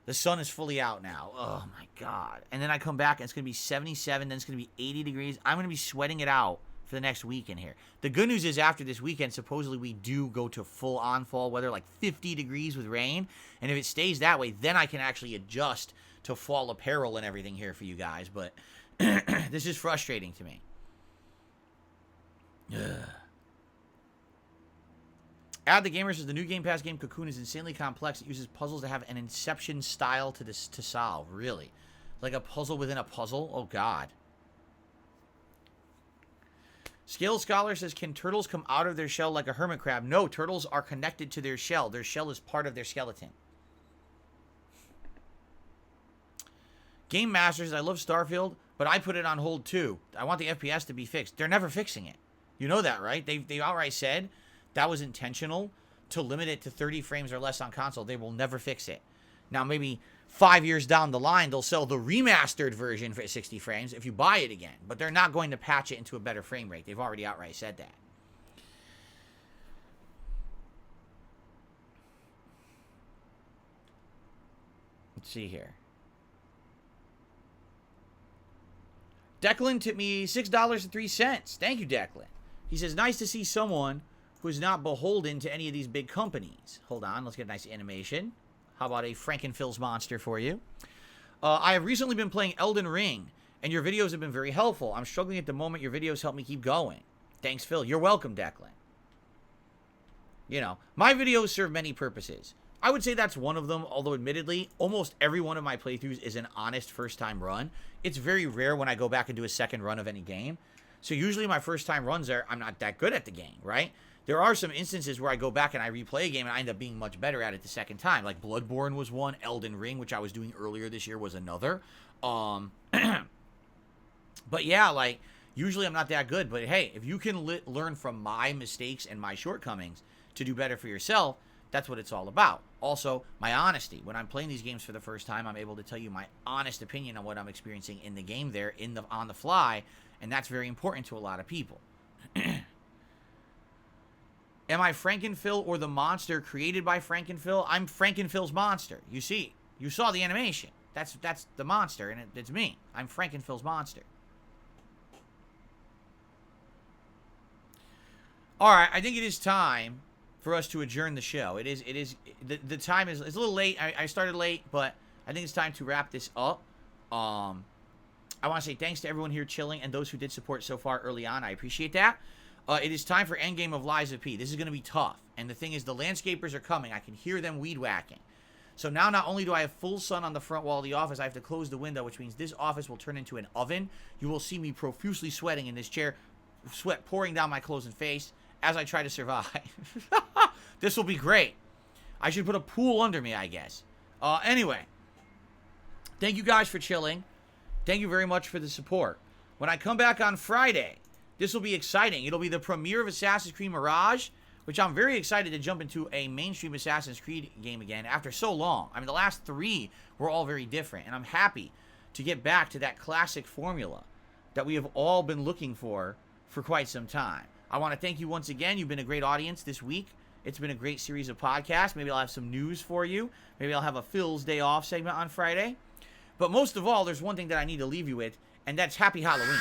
The sun is fully out now. Oh, my God. And then I come back, and it's going to be 77, then it's going to be 80 degrees. I'm going to be sweating it out for the next week in here. The good news is after this weekend, supposedly we do go to full-on fall weather, like 50 degrees with rain. And if it stays that way, then I can actually adjust to fall apparel and everything here for you guys. But this is frustrating to me. Ugh. Add the Gamer says the new Game Pass game Cocoon is insanely complex. It uses puzzles that have an Inception style to solve. Really? Like a puzzle within a puzzle? Oh, God. Scale Scholar says, can turtles come out of their shell like a hermit crab? No, turtles are connected to their shell. Their shell is part of their skeleton. Game Masters, I love Starfield, but I put it on hold too. I want the FPS to be fixed. They're never fixing it. You know that, right? They outright said that was intentional to limit it to 30 frames or less on console. They will never fix it. Now, maybe 5 years down the line, they'll sell the remastered version for 60 frames if you buy it again. But they're not going to patch it into a better frame rate. They've already outright said that. Let's see here. Declan tipped me $6.03. Thank you, Declan. He says, nice to see someone who is not beholden to any of these big companies. Hold on, let's get a nice animation. How about a Frankenfil's monster for you? I have recently been playing Elden Ring, and your videos have been very helpful. I'm struggling at the moment. Your videos help me keep going. Thanks, Phil. You're welcome, Declan. You know, my videos serve many purposes. I would say that's one of them, although admittedly, almost every one of my playthroughs is an honest first-time run. It's very rare when I go back and do a second run of any game. So usually my first-time runs are, I'm not that good at the game, right? There are some instances where I go back and I replay a game and I end up being much better at it the second time. Like Bloodborne was one. Elden Ring, which I was doing earlier this year, was another. But yeah, like, usually I'm not that good. But hey, if you can learn from my mistakes and my shortcomings to do better for yourself, that's what it's all about. Also, my honesty. When I'm playing these games for the first time, I'm able to tell you my honest opinion on what I'm experiencing in the game there, on the fly. And that's very important to a lot of people. Am I Frankenphil or the monster created by Frankenphil? I'm Frankenphil's monster. You see, you saw the animation. That's the monster, and it's me. I'm Frankenphil's monster. All right, I think it is time for us to adjourn the show. The time is, it's a little late. I started late, but I think it's time to wrap this up. I want to say thanks to everyone here chilling and those who did support so far early on. I appreciate that. It is time for Endgame of Lies of P. This is going to be tough. And the thing is, the landscapers are coming. I can hear them weed whacking. So now not only do I have full sun on the front wall of the office, I have to close the window, which means this office will turn into an oven. You will see me profusely sweating in this chair, sweat pouring down my clothes and face as I try to survive. This will be great. I should put a pool under me, I guess. Anyway, thank you guys for chilling. Thank you very much for the support. When I come back on Friday, this will be exciting. It'll be the premiere of Assassin's Creed Mirage, which I'm very excited to jump into a mainstream Assassin's Creed game again after so long. I mean, the last 3 were all very different, and I'm happy to get back to that classic formula that we have all been looking for quite some time. I want to thank you once again. You've been a great audience this week, It's been a great series of podcasts. Maybe I'll have some news for you. Maybe I'll have a Phil's Day Off segment on Friday. But most of all, there's one thing that I need to leave you with, and that's Happy Halloween.